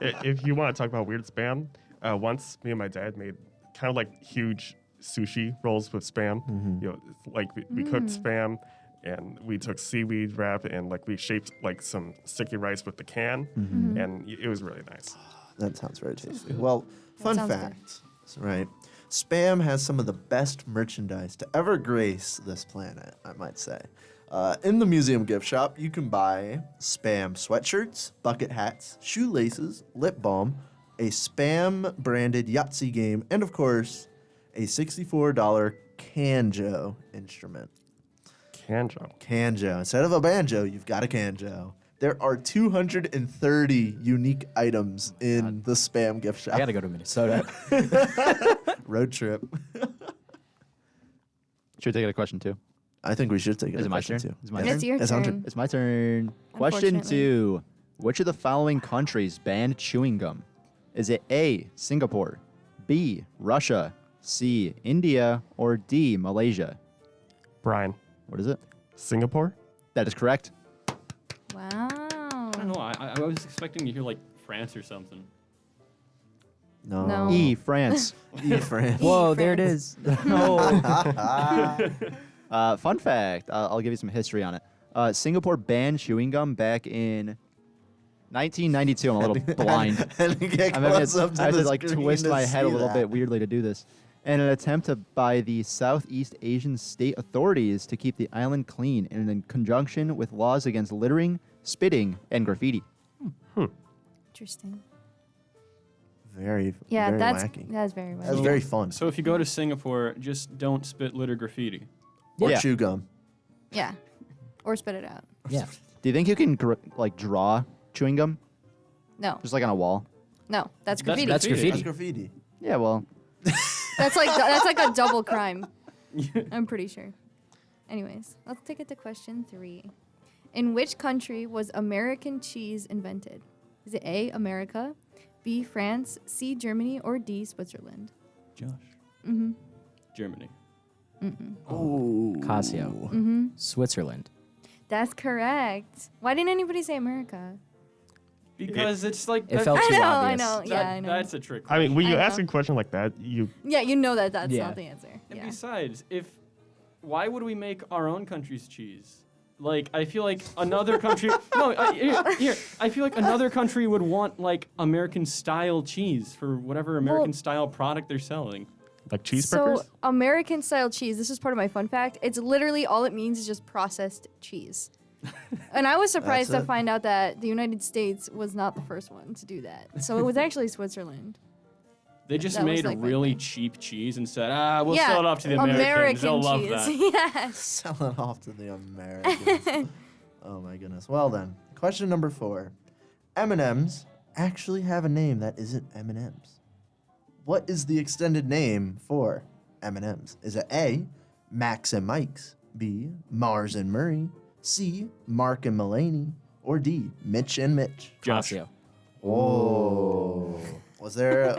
If you want to talk about weird spam, once me and my dad made kind of like huge sushi rolls with spam. Like we cooked spam, and we took seaweed wrap and like we shaped like some sticky rice with the can, and it was really nice. That sounds very tasty. Well, fun sounds fact, right? Spam has some of the best merchandise to ever grace this planet, I might say. In the museum gift shop, you can buy Spam sweatshirts, bucket hats, shoelaces, lip balm, a Spam branded Yahtzee game, and of course, a $64 Canjo instrument. Canjo. Instead of a banjo, you've got a Canjo. There are 230 unique items in the Spam gift shop. I gotta go to Minnesota. Road trip. Should we take a question too? I think we should take it. Is a it my question turn? too. Is it my It's turn? your It's our turn. It's my turn. Question Unfortunately. 2. Which of the following countries banned chewing gum? Is it A, Singapore, B, Russia, C, India, or D, Malaysia? Brian. What is it? Singapore? That is correct. Wow. I don't know. I was expecting to hear like France or something. No. E, France. France. Whoa, there it is. Fun fact. I'll give you some history on it. Singapore banned chewing gum back in 1992. I'm a little blind. Had to get I'm having close up to I have the to like screen twist to my head a see little that. bit weirdly to do this. In an attempt by the Southeast Asian state authorities to keep the island clean in conjunction with laws against littering, spitting, and graffiti. Interesting. Very, Yeah, very that's wacky. very wacky. That's very fun. So if you go to Singapore, just don't spit litter graffiti. Or Yeah. chew gum. Yeah. Or spit it out. Yeah. Do you think you can like draw chewing gum No. just like on a wall? No. That's graffiti. That's graffiti. That's graffiti. Yeah, well, That's like a double crime. I'm pretty sure. Anyways, let's take it to question 3. In which country was American cheese invented? Is it A, America, B, France, C, Germany, or D, Switzerland? Josh. Mm-hmm. Germany. Mm-mm. Oh. Cascio. Mm-hmm. Switzerland. That's correct. Why didn't anybody say America? Because it's like It felt I too know, obvious. I know. Yeah, I know. That's a trick. I mean, when you I ask know. a question like that, you Yeah, you know that's Yeah. not the answer. And Yeah. besides, why would we make our own country's cheese? Like, I feel like another country. Here. I feel like another country would want like American style cheese for whatever American style product they're selling. like cheese So burgers. American style cheese, this is part of my fun fact. It's literally all it means is just processed cheese. And I was surprised to That's it. find out that the United States was not the first one to do that. So it was actually Switzerland. They just That was, made like, my really thing. cheap cheese and said, we'll Yeah, sell it off to the Americans. They'll love cheese. that. Yes. Sell it off to the Americans. Oh my goodness. Well then, question number 4. M&Ms actually have a name that isn't M&Ms. What is the extended name for M&Ms? Is it A, Max and Mike's, B, Mars and Murray, C, Mark and Mulaney, or D, Mitch and Mitch? Josh. Cascio. Oh. Was there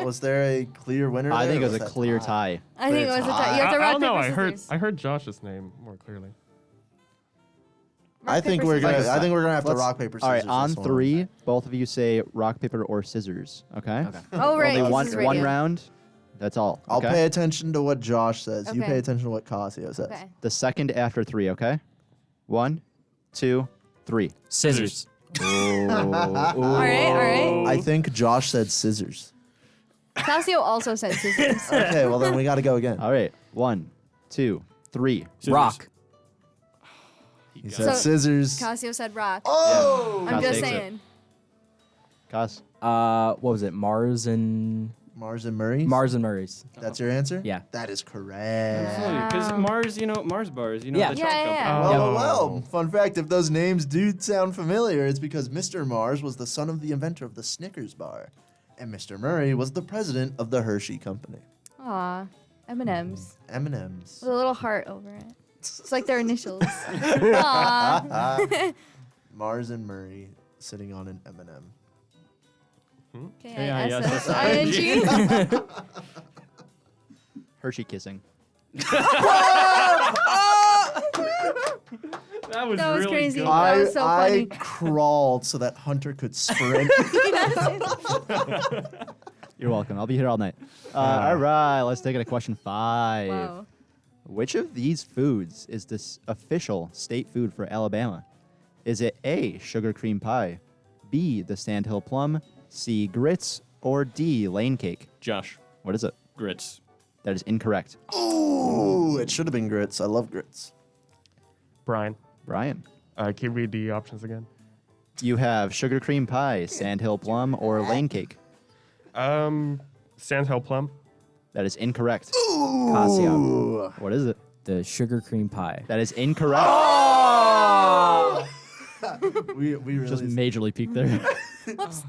a clear winner? I there, think or it was a that clear tie. I think it was a tie. You have to I rock, don't know. paper, scissors. I heard Josh's name more clearly. I think we're gonna have to rock paper scissors. All right, on this one. 3, both of you say rock paper or scissors. Okay. Oh, right. Only This is one radio. round. That's all. I'll okay? pay attention to what Josh says. You Okay. pay attention to what Cascio says. Okay. The second after 3. Okay. 1, 2, 3. Scissors. All right. I think Josh said scissors. Cascio also said scissors. Okay, well then we got to go again. All right. 1, 2, 3. Rock. He said scissors. Cascio said rock. Oh! I'm just Cas takes it. saying. Cas. What was it? Mars and Murray's? Mars and Murray's. That's your answer? Yeah. That is correct. Because Mars, Mars bars, Yeah. the truck company. Well. Fun fact, if those names do sound familiar, it's because Mr. Mars was the son of the inventor of the Snickers bar, and Mr. Murray was the president of the Hershey Company. Aw, M&M's. M&M's. With a little heart over it. It's like their initials. Aw. Mars and Murray sitting on an M&M. K-I-S-S-I-N-G. Hershey kissing. That was That was really crazy. good. That was so I funny. crawled so that Hunter could sprint. You're welcome. I'll be here all night. All right, let's take it to question 5. Wow. Which of these foods is this official state food for Alabama? Is it A, sugar cream pie, B, the sandhill plum, C, grits, or D, lane cake? Josh. What is it? Grits. That is incorrect. Ooh, it should have been grits. I love grits. Brian. Can you read the options again? You have sugar cream pie, sandhill plum, or lane cake. Sandhill plum. That is incorrect. Cascio. What is it? The sugar cream pie. That is incorrect. we really Just majorly peaked there.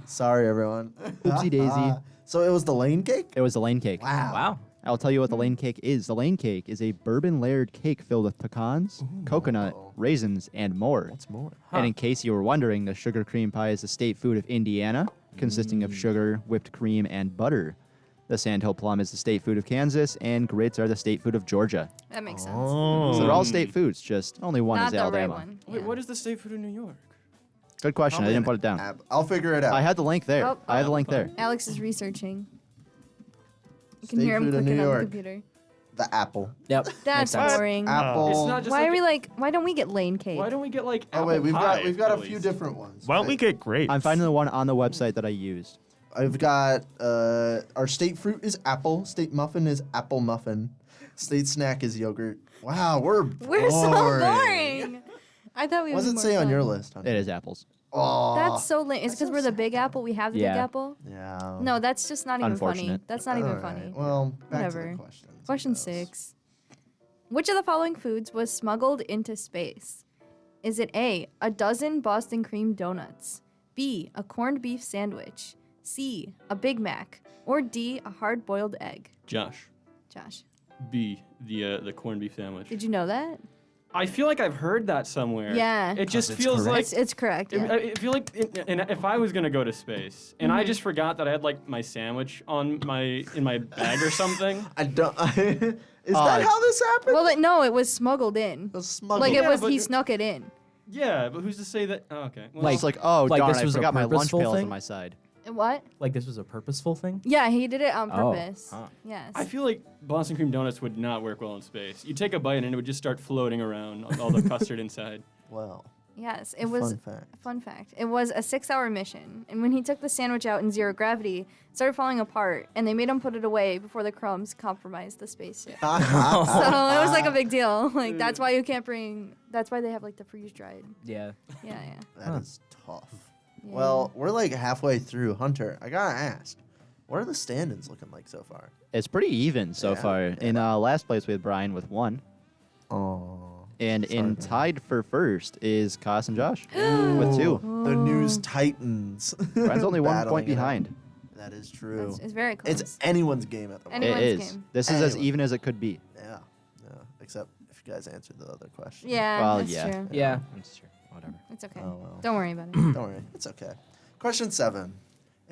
Sorry, everyone. Oopsie daisy. So it was the lane cake? It was the lane cake. Wow. I'll tell you what the lane cake is. The lane cake is a bourbon layered cake filled with pecans, coconut, raisins, and more. What's more? And in case you were wondering, the sugar cream pie is the state food of Indiana, consisting of sugar, whipped cream, and butter. The sandhill plum is the state food of Kansas, and grits are the state food of Georgia. That makes sense. So they're all state foods, just only one Not is the right Alabama. one. Wait, what is the state food in New York? Good question. I didn't put it down. I'll figure it out. I had the link there. Oh, I had the link there. Alex is researching. You can State hear him food of clicking New on the York. computer. The apple. Yep. That's Makes sense. boring. Apple. It's not just Why like are we like? Why don't we get lane cake? Why don't we get like? Oh wait, apple we've pie, got a at few least? different ones. Why don't we get grapes? I'm finding the one on the website that I used. I've got our state fruit is apple. State muffin is apple muffin. State snack is yogurt. Wow, we're so boring. I thought we What does would it be say more on your fun. list, Hunter? It is apples. Oh, That's so lame. Is it because we're the big apple? We have the big Yeah. apple? yeah. No, that's just not even funny. Unfortunate. That's not even All right, funny. Well, back Whatever. to the questions. I Question guess. 6. Which of the following foods was smuggled into space? Is it A, a dozen Boston cream donuts, B, a corned beef sandwich, C, a Big Mac, or D, a hard-boiled egg? Josh. Josh, B, the corned beef sandwich. did you know that? I feel like I've heard that somewhere. Yeah. It just it's feels like It's correct. Yeah. I feel like if I was gonna go to space and I just forgot that I had like my sandwich in my bag or something. I don't. Is that how this happened? Well, no, it was smuggled in. It was smuggled. Like Yeah, he but- snuck it in. Yeah, but who's to say that? Oh, okay. Well, It's like, oh, like darn, this I was a forgot my lunch purposeful pails thing? on my side. What? Like this was a purposeful thing? Yeah, he did it on Oh, purpose. huh. Yes. I feel like Boston cream donuts would not work well in space. You take a bite and it would just start floating around, all the custard inside. Well, Yes, it was. Fun fact. Fun fact. It was a 6-hour mission, and when he took the sandwich out in zero gravity, it started falling apart, and they made him put it away before the crumbs compromised the spaceship. So it was like a big deal. Like that's why you can't bring. That's why they have like the freeze dried. Yeah. Yeah. that is tough. Yeah. Well, we're like halfway through. Hunter, I gotta ask, what are the stand-ins looking like so far? It's pretty even so Yeah. far. In last place, we had Brian with 1. Oh. And Sorry, in man. tied for first is Kas and Josh with 2. The News Titans. Brian's only 1 Battling point it out. behind. That is true. It's very close. It's anyone's game at the moment. Anyone's It is. game. This is as Anyone. even as it could be. Yeah. Except if you guys answered the other question. Yeah, Well, that's yeah. true. Yeah. That's true. Whatever. It's okay. Oh, well. Don't worry about it. Don't worry. It's okay. Question 7.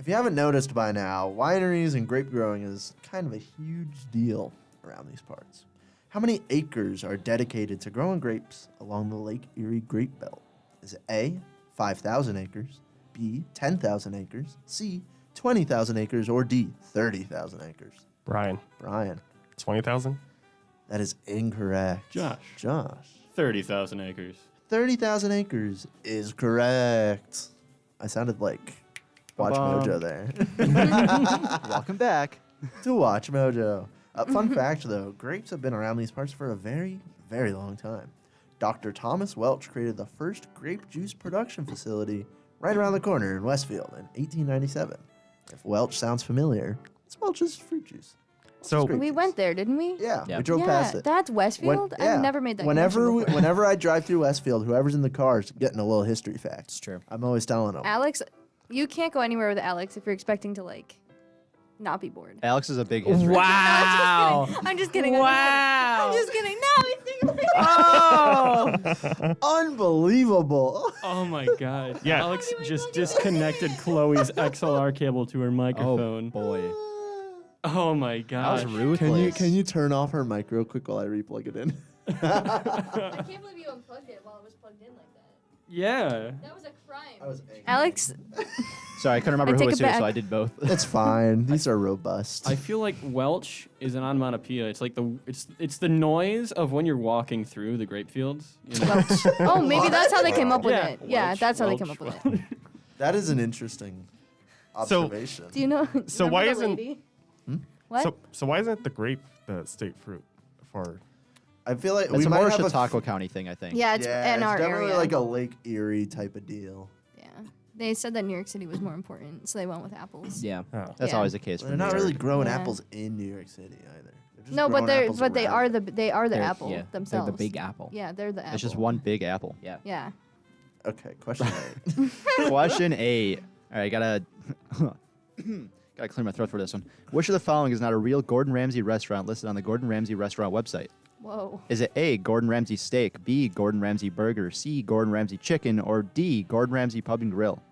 If you haven't noticed by now, wineries and grape growing is kind of a huge deal around these parts. How many acres are dedicated to growing grapes along the Lake Erie grape belt? Is it A, 5,000 acres, B, 10,000 acres, C, 20,000 acres, or D, 30,000 acres? Brian. 20,000? That is incorrect. Josh. 30,000 acres. 30,000 acres is correct. I sounded like Watch Mojo there. Welcome back to Watch Mojo. Fun fact, though, grapes have been around these parts for a very, very long time. Dr. Thomas Welch created the first grape juice production facility right around the corner in Westfield in 1897. If Welch sounds familiar, it's Welch's fruit juice. So we went there, didn't we? Yeah, we drove past it. That's Westfield? I've never made that Whenever connection whenever I drive through Westfield, whoever's in the car is getting a little history fact. It's true. I'm always telling them. Alex, you can't go anywhere with Alex if you're expecting to, like, not be bored. Alex is a big history. Wow. I'm just kidding. Wow. I'm just kidding. No, he's thinking Oh. Unbelievable. Oh my God. Yeah. Alex just disconnected Chloe's XLR cable to her microphone. Oh boy. Oh my God. That was ruthless. Can you turn off her mic real quick while I replug it in? I can't believe you unplugged it while it was plugged in like that. Yeah. That was a crime. Alex. Sorry, I couldn't remember who take was it who, so back. I did both. It's fine. These are robust. I feel like Welch is an onomatopoeia. It's like it's the noise of when you're walking through the grape fields. You know? Oh, maybe that's how they came up with Yeah. it. Yeah, Welch, that's how they Welch, came up with it. That is an interesting observation. Do you know? So remember why the isn't lady? What? So why isn't the grape the state fruit for? I feel like It's we a might more have Chautauqua County thing, I think. Yeah, it's in our definitely area. like a Lake Erie type of deal. Yeah. They said that New York City was more important, so they went with apples. Yeah. That's Yeah. always the case. They're for not New really York. growing Yeah. apples in New York City either. They're just No, but growing apples they around are it. the They're- apple yeah, themselves. They're the big apple. Yeah, they're the apple. It's just one big apple. Yeah. Yeah. Okay, question 8. Question 8. All right, gotta clear my throat for this one. Which of the following is not a real Gordon Ramsay restaurant listed on the Gordon Ramsay restaurant website? Whoa. Is it A, Gordon Ramsay steak, B, Gordon Ramsay burger, C, Gordon Ramsay chicken, or D, Gordon Ramsay pub and grill?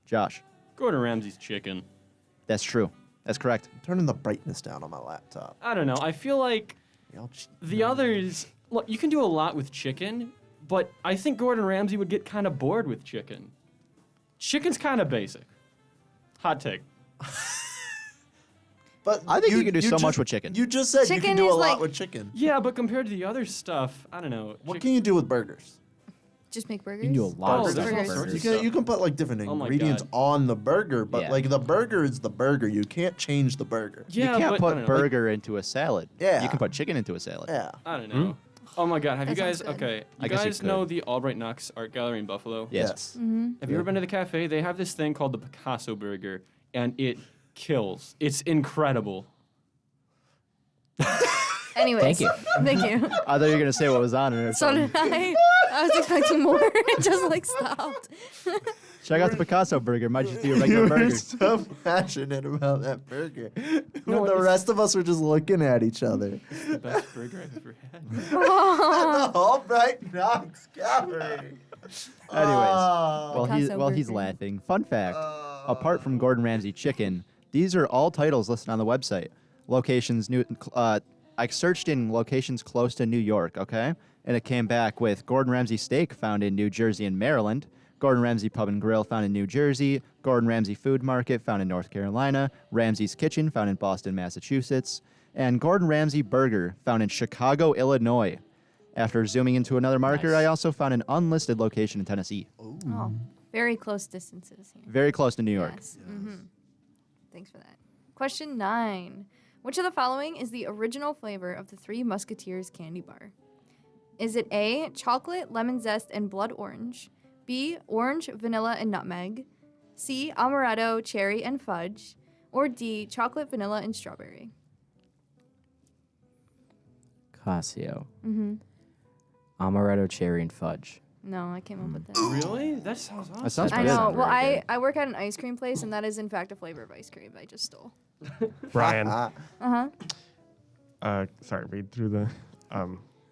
Josh. Gordon Ramsay's chicken. That's true. That's correct. I'm turning the brightness down on my laptop. I don't know. I feel like the others. Look, you can do a lot with chicken, but I think Gordon Ramsay would get kind of bored with chicken. Chicken's kind of basic. Hot take. But I think you can do so much with chicken. You just said you Chicken can do a is lot like- with chicken. Yeah, but compared to the other stuff, I don't know. What can you do with burgers? Just make burgers. You can do a lot Oh, of there's stuff. all with sorts burgers. of You stuff. can put like different Oh my ingredients God. on the burger, but Yeah. like the burger is the burger. You can't change the burger. Yeah, you can't but I put don't know, burger into a salad. Yeah. You can put chicken into a salad. Yeah. I don't know. Oh my God, have you That guys? sounds good. Okay, I you guess you guys could. know the Albright Knox Art Gallery in Buffalo? Yes. Mm-hmm. Have you ever been to the cafe? They have this thing called the Picasso Burger, and it kills. It's incredible. Anyways. Thank you. Thank you. I thought you were going to say what was on it or So something. did I. I was expecting more. It just like stopped. Check out the Picasso burger. Might just be a regular You were burger. so passionate about that burger. No, When the it's- rest of us were just looking at each other. It's the best burger I've ever had. The Albright Knox Gallery. Anyways, Oh. while he's laughing, fun fact: apart from Gordon Ramsay chicken, these are all titles listed on the website. Locations I searched in locations close to New York, okay, and it came back with Gordon Ramsay steak found in New Jersey and Maryland, Gordon Ramsay pub and grill found in New Jersey, Gordon Ramsay food market found in North Carolina, Ramsay's kitchen found in Boston, Massachusetts, and Gordon Ramsay burger found in Chicago, Illinois. After zooming into another marker, I also found an unlisted location in Tennessee. Oh, very close distances here. Very close to New York. Yes. Mm-hmm. Thanks for that. Question 9. Which of the following is the original flavor of the Three Musketeers candy bar? Is it A, chocolate, lemon zest, and blood orange? B, orange, vanilla, and nutmeg? C, amaretto, cherry, and fudge? Or D, chocolate, vanilla, and strawberry? Cascio. Mm-hmm. Amaretto, cherry, and fudge. No, I came up with that. Really? That sounds awesome. That sounds I pretty know. good. Well, I work at an ice cream place, and that is in fact a flavor of ice cream I just stole. Brian. Uh-huh. Sorry, read through the.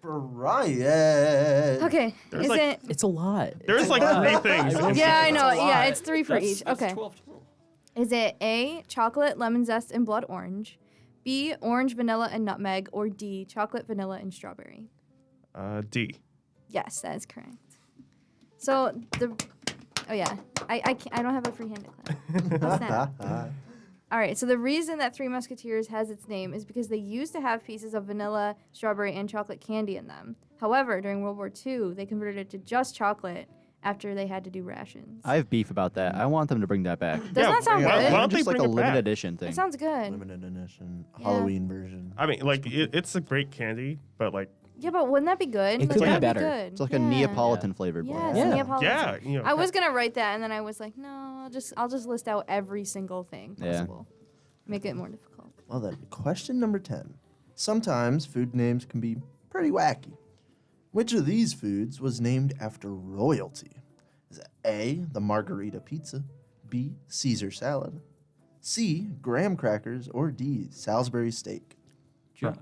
Brian. Okay. There's Is like- it? It's a lot. There's like 3 things. Yeah, I know. It's a Yeah, lot. it's 3 for each. Okay. 12 total. Is it A, chocolate, lemon zest, and blood orange, B, orange, vanilla, and nutmeg, or D, chocolate, vanilla, and strawberry? D. Yes, that is correct. So I don't have a free hand to clap. Snap. All right, so the reason that Three Musketeers has its name is because they used to have pieces of vanilla, strawberry, and chocolate candy in them. However, during World War II, they converted it to just chocolate after they had to do rations. I have beef about that. I want them to bring that back. Doesn't that sound good? Why don't they Just like bring a it limited back? edition thing. It sounds good. Limited edition, Yeah. Halloween version. I mean, like it's a great candy, but like Yeah, but wouldn't that be good? It could be that'd better. Good. It's like a Yeah. Neapolitan flavored one. Yes, Neapolitan. Yeah, you know, I was gonna write that, and then I was like, no, I'll just list out every single thing Yeah. possible. Make it more difficult. Well then, question number 10. Sometimes food names can be pretty wacky. Which of these foods was named after royalty? Is it A, the margarita pizza, B, Caesar salad, C, graham crackers, or D, Salisbury steak? Josh.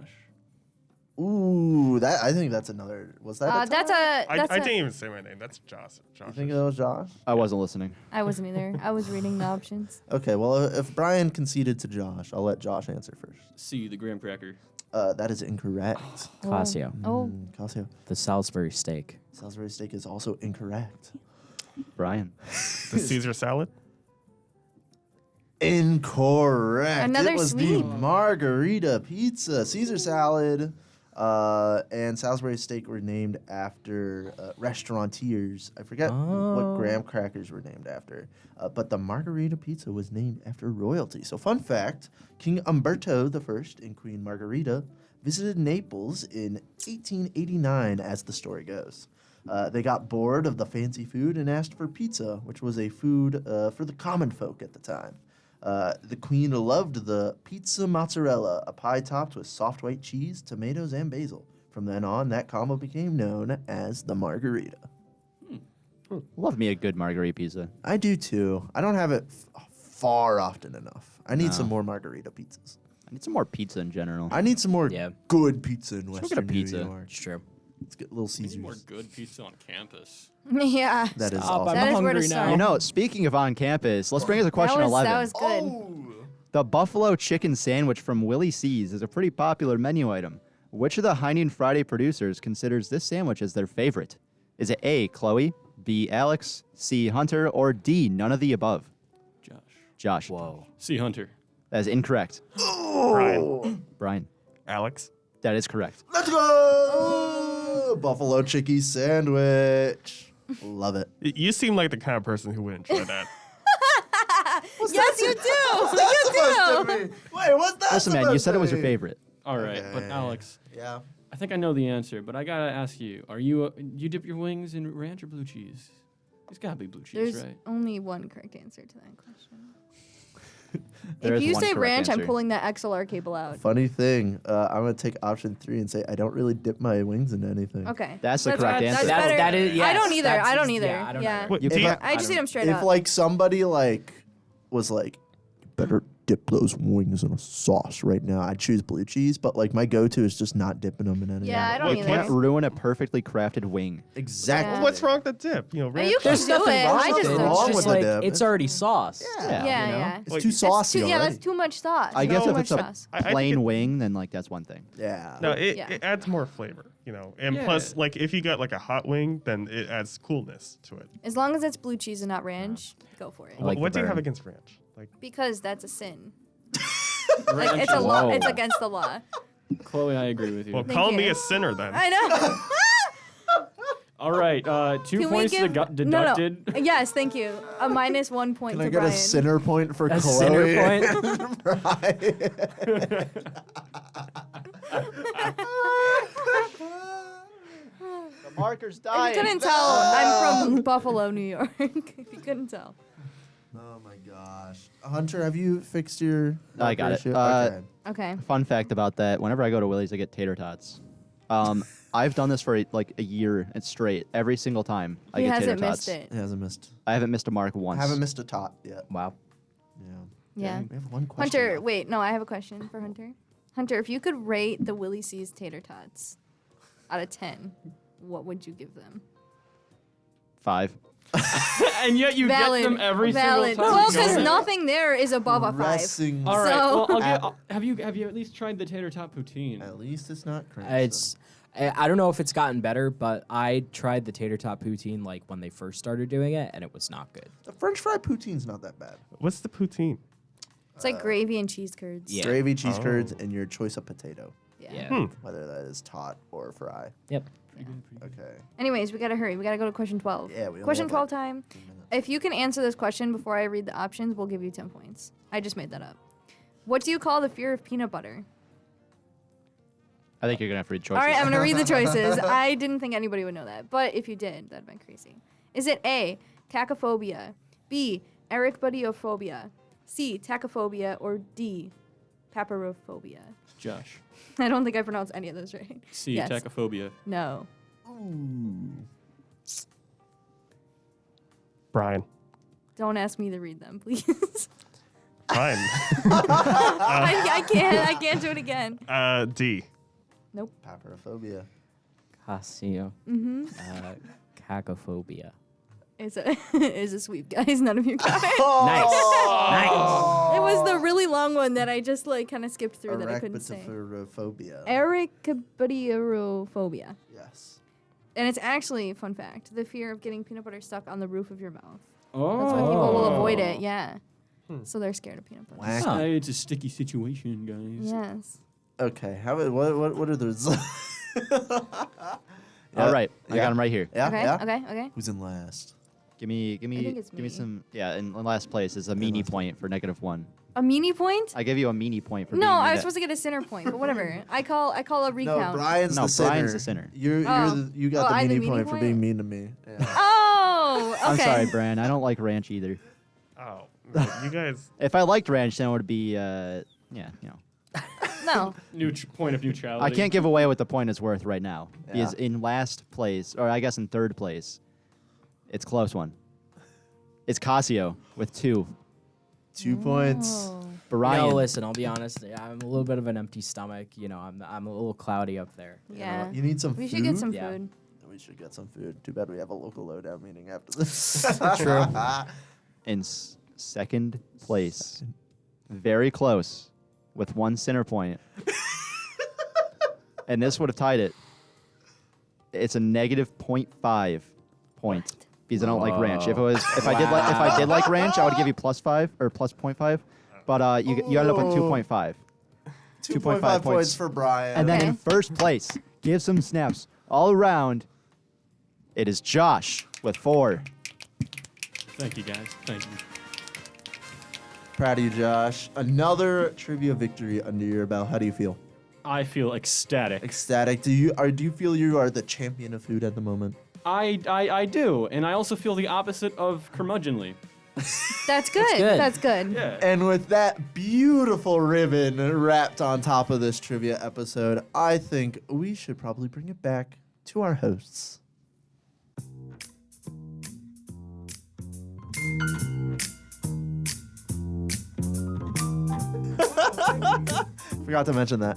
Ooh, I think that's another. Was that? A That's tie? a. I didn't even say my name. That's Josh. You think that was Josh? I wasn't listening. I wasn't either. I was reading the options. Okay, well, if Brian conceded to Josh, I'll let Josh answer first. C, the graham cracker. That is incorrect. Cascio. Oh. Cascio. The Salisbury steak. Salisbury steak is also incorrect. Brian. The Caesar salad. Incorrect. Another it was the sweet. margarita pizza. Caesar salad and Salisbury steak were named after restaurateurs. I forget what graham crackers were named after, but the margarita pizza was named after royalty. So, fun fact, King Umberto I and Queen Margherita visited Naples in 1889, as the story goes. They got bored of the fancy food and asked for pizza, which was a food for the common folk at the time. The queen loved the pizza mozzarella, a pie topped with soft white cheese, tomatoes, and basil. From then on, that combo became known as the margarita. Love me a good margarita pizza. I do too. I don't have it far often enough. I need No. some more margarita pizzas. I need some more pizza in general. I need some more good pizza in Let's go get Western a pizza. New York. It's true. Let's get Little Need Caesars. more good pizza on campus. Yeah. That is Stop, awesome. I'm That is where to hungry start. now. You know, speaking of on campus, let's bring us to question 11. That was good. The buffalo chicken sandwich from Willie C's is a pretty popular menu item. Which of the High Noon Friday producers considers this sandwich as their favorite? Is it A, Chloe, B, Alex, C, Hunter, or D, none of the above? Josh. Josh. Whoa. C, Hunter. That is incorrect. Brian. Brian. Alex. That is correct. Let's go! Buffalo chicky sandwich. Love it. You seem like the kind of person who would enjoy that. Yes, you do. You do. Wait, what's that? Listen, man, you said it was your favorure. All right, but Okay. Alex, Yeah. I think I know the answer, but I gotta ask you: Are you dip your wings in ranch or blue cheese? It's gotta be blue cheese, There's right? only one correct answer to that question. There If is you one say correct ranch, I'm answer. pulling that XLR cable out. Funny thing, I'm gonna take option 3 and say I don't really dip my wings into anything. Okay. That's the correct answer. That's better. That is- I don't yes, either. that's- I don't either. yeah, I don't Yeah. either. What, You do you- can't- I just eat them straight If up. like somebody was like, you better dip those wings in a sauce right now, I'd choose blue cheese. But like my go-to is just not dipping them in anything. Yeah, I don't What- You either. can't ruin a perfectly crafted wing. Exactly. Yeah. What's wrong with the dip? You know, ranch. you can There's do nothing it. wrong I with just it. don't wrong It's choose with just the like dip. it's already sauce. Yeah, you know? yeah. It's Like- too That's saucy Yeah, already. that's too much sauce. I guess Too if much it's a sauce. I think plain it- wing, then like that's one thing. Yeah. No, it Yeah. adds more flavor, you know. And Yeah. plus, like, if you got like a hot wing, then it adds coolness to it. As long as it's blue cheese and not ranch, go for it. I like What the do you have burn. against ranch? Like, Because that's a sin. Ranch Like, it's a is- law. Whoa. It's against the law. Chloe, I agree with you. well, Thank call me you. a sinner then. I know. All right, 2 Can we points give deducted. No. Yes, thank you. A minus 1 point Can to I get Brian. a sinner point for A Chloe? sinner point? Brian. The marker's If dying. you couldn't tell, I'm from Buffalo, New York. If you couldn't tell. Oh my gosh. Hunter, have you fixed your I got it. issue? Okay. Okay. Fun fact about that: whenever I go to Willie's, I get tater tots. I've done this for like a year and straight. Every single time I He get tater hasn't tots. missed it. He hasn't missed. I haven't missed a mark once. Haven't missed a tot yet. Wow. Yeah. Yeah. We have one question. Hunter, left. wait, no, I have a question for Hunter. Hunter, if you could rate the Willie C's tater tots out of 10, what would you give them? 5. and yet you get them every single time. Well, because nothing there is above a 5. All right. So- Well, have you at least tried the tater tot poutine? At least it's not cringe. I don't know if it's gotten better, but I tried the tater tot poutine like when they first started doing it, and it was not good. The French fry poutine's not that bad. What's the poutine? It's like gravy and cheese curds. Yeah. Gravy, cheese curds, and your choice of potato. Yeah. Whether that is tot or fry. Yep. Okay. Anyways, we gotta hurry. We gotta go to question 12. Yeah, we only Question have, 12 time. If you can answer this question before I read the options, we'll give you 10 points. I just made that up. What do you call the fear of peanut butter? I think you're going to have to read choices. All right, I'm gonna read the choices. I didn't think anybody would know that, but if you did, that'd been crazy. Is it A, cacophobia, B, ericbudiophobia, C, tachyphobia, or D, paparophobia? Josh. I don't think I pronounced any of those right. C, Yes. tachyphobia. No. Brian. Don't ask me to read them, please. Fine. I can't do it again. D. Nope. Paparophobia. Cascio. Mm-hmm. Cacophobia. It's a sweep, guys. None of you got it. Nice. It was the really long one that I just kind of skipped through that I couldn't say. Arachnophobia. Ericbudiophobia. Yes. And it's actually, fun fact, the fear of getting peanut butter stuck on the roof of your mouth. Oh. That's why people will avoid it, yeah. So they're scared of peanut butter. It's a sticky situation, guys. Yes. Okay. What are those? All right. I got them right here. Yeah. Okay, Yeah. okay. Who's in last? Give me it's me. some. Yeah, in last place is a meanie point for -1. A meanie point? I give you a meanie point for No, being I was that- supposed to get a center point, but whatever. I call a recount. Brian's No, the sinner. Brian's the sinner. You got the I the meanie meanie point for point? being mean to me. Yeah. Oh, okay. I'm sorry, Brian. I don't like ranch either. Oh, man, you guys. If I liked ranch, then it would be No. Point of neutrality. I can't give away what the point is worth right now. Yeah. Because in last place, or I guess in third place, it's a close one. It's Cascio with 2. 2 points. Brian. No, listen, I'll be honest. I'm a little bit of an empty stomach. You know, I'm a little cloudy up there. Yeah. You need some We food? should get some Yeah. food. We should get some food. Too bad we have a local lowdown meeting after this. True. In second place, very close, with 1 center point. And this would have tied it. It's a -0.5 point because I don't like ranch. If I did like ranch, I would give you +5 or +0.5. But you ended up with 2.5. 2.5 points for Brian. And then in first place, give some snaps all around. It is Josh with 4. Thank you, guys. Thank you. Proud of you, Josh. Another trivia victory under your belt. How do you feel? I feel ecstatic. Ecstatic. Do you feel you are the champion of food at the moment? I do, and I also feel the opposite of curmudgeonly. That's good. good. That's good. Yeah. And with that beautiful ribbon wrapped on top of this trivia episode, I think we should probably bring it back to our hosts. Forgot to mention that.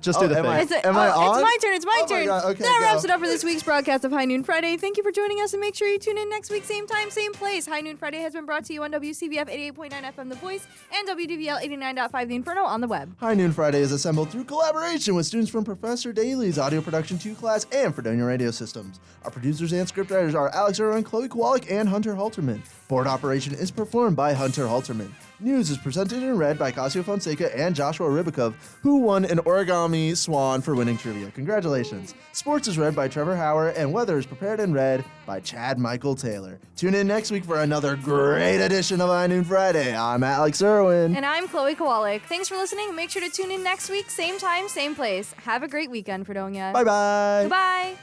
Just do the thing. Am I on? It's my turn. It's my Oh my turn. God, okay, that go. wraps it up for this week's broadcast of High Noon Friday. Thank you for joining us, and make sure you tune in next week, same time, same place. High Noon Friday has been brought to you on WCBF 88.9 FM The Voice and WDVL 89.5 The Inferno on the web. High Noon Friday is assembled through collaboration with students from Professor Daly's Audio Production 2 class and Fredonia Radio Systems. Our producers and scriptwriters are Alex Erwin, Chloe Kowalyk, and Hunter Halterman. Board operation is performed by Hunter Halterman. News is presented and read by Cascio Fonseca and Joshua Ribakove, who won an origami swan for winning trivia. Congratulations. Sports is read by Trevor Hauer, and weather is prepared and read by Chad Michael Taylor. Tune in next week for another great edition of High Noon Friday. I'm Alex Erwin. And I'm Chloe Kowalyk. Thanks for listening. Make sure to tune in next week, same time, same place. Have a great weekend, Fredonia. Bye-bye. Goodbye.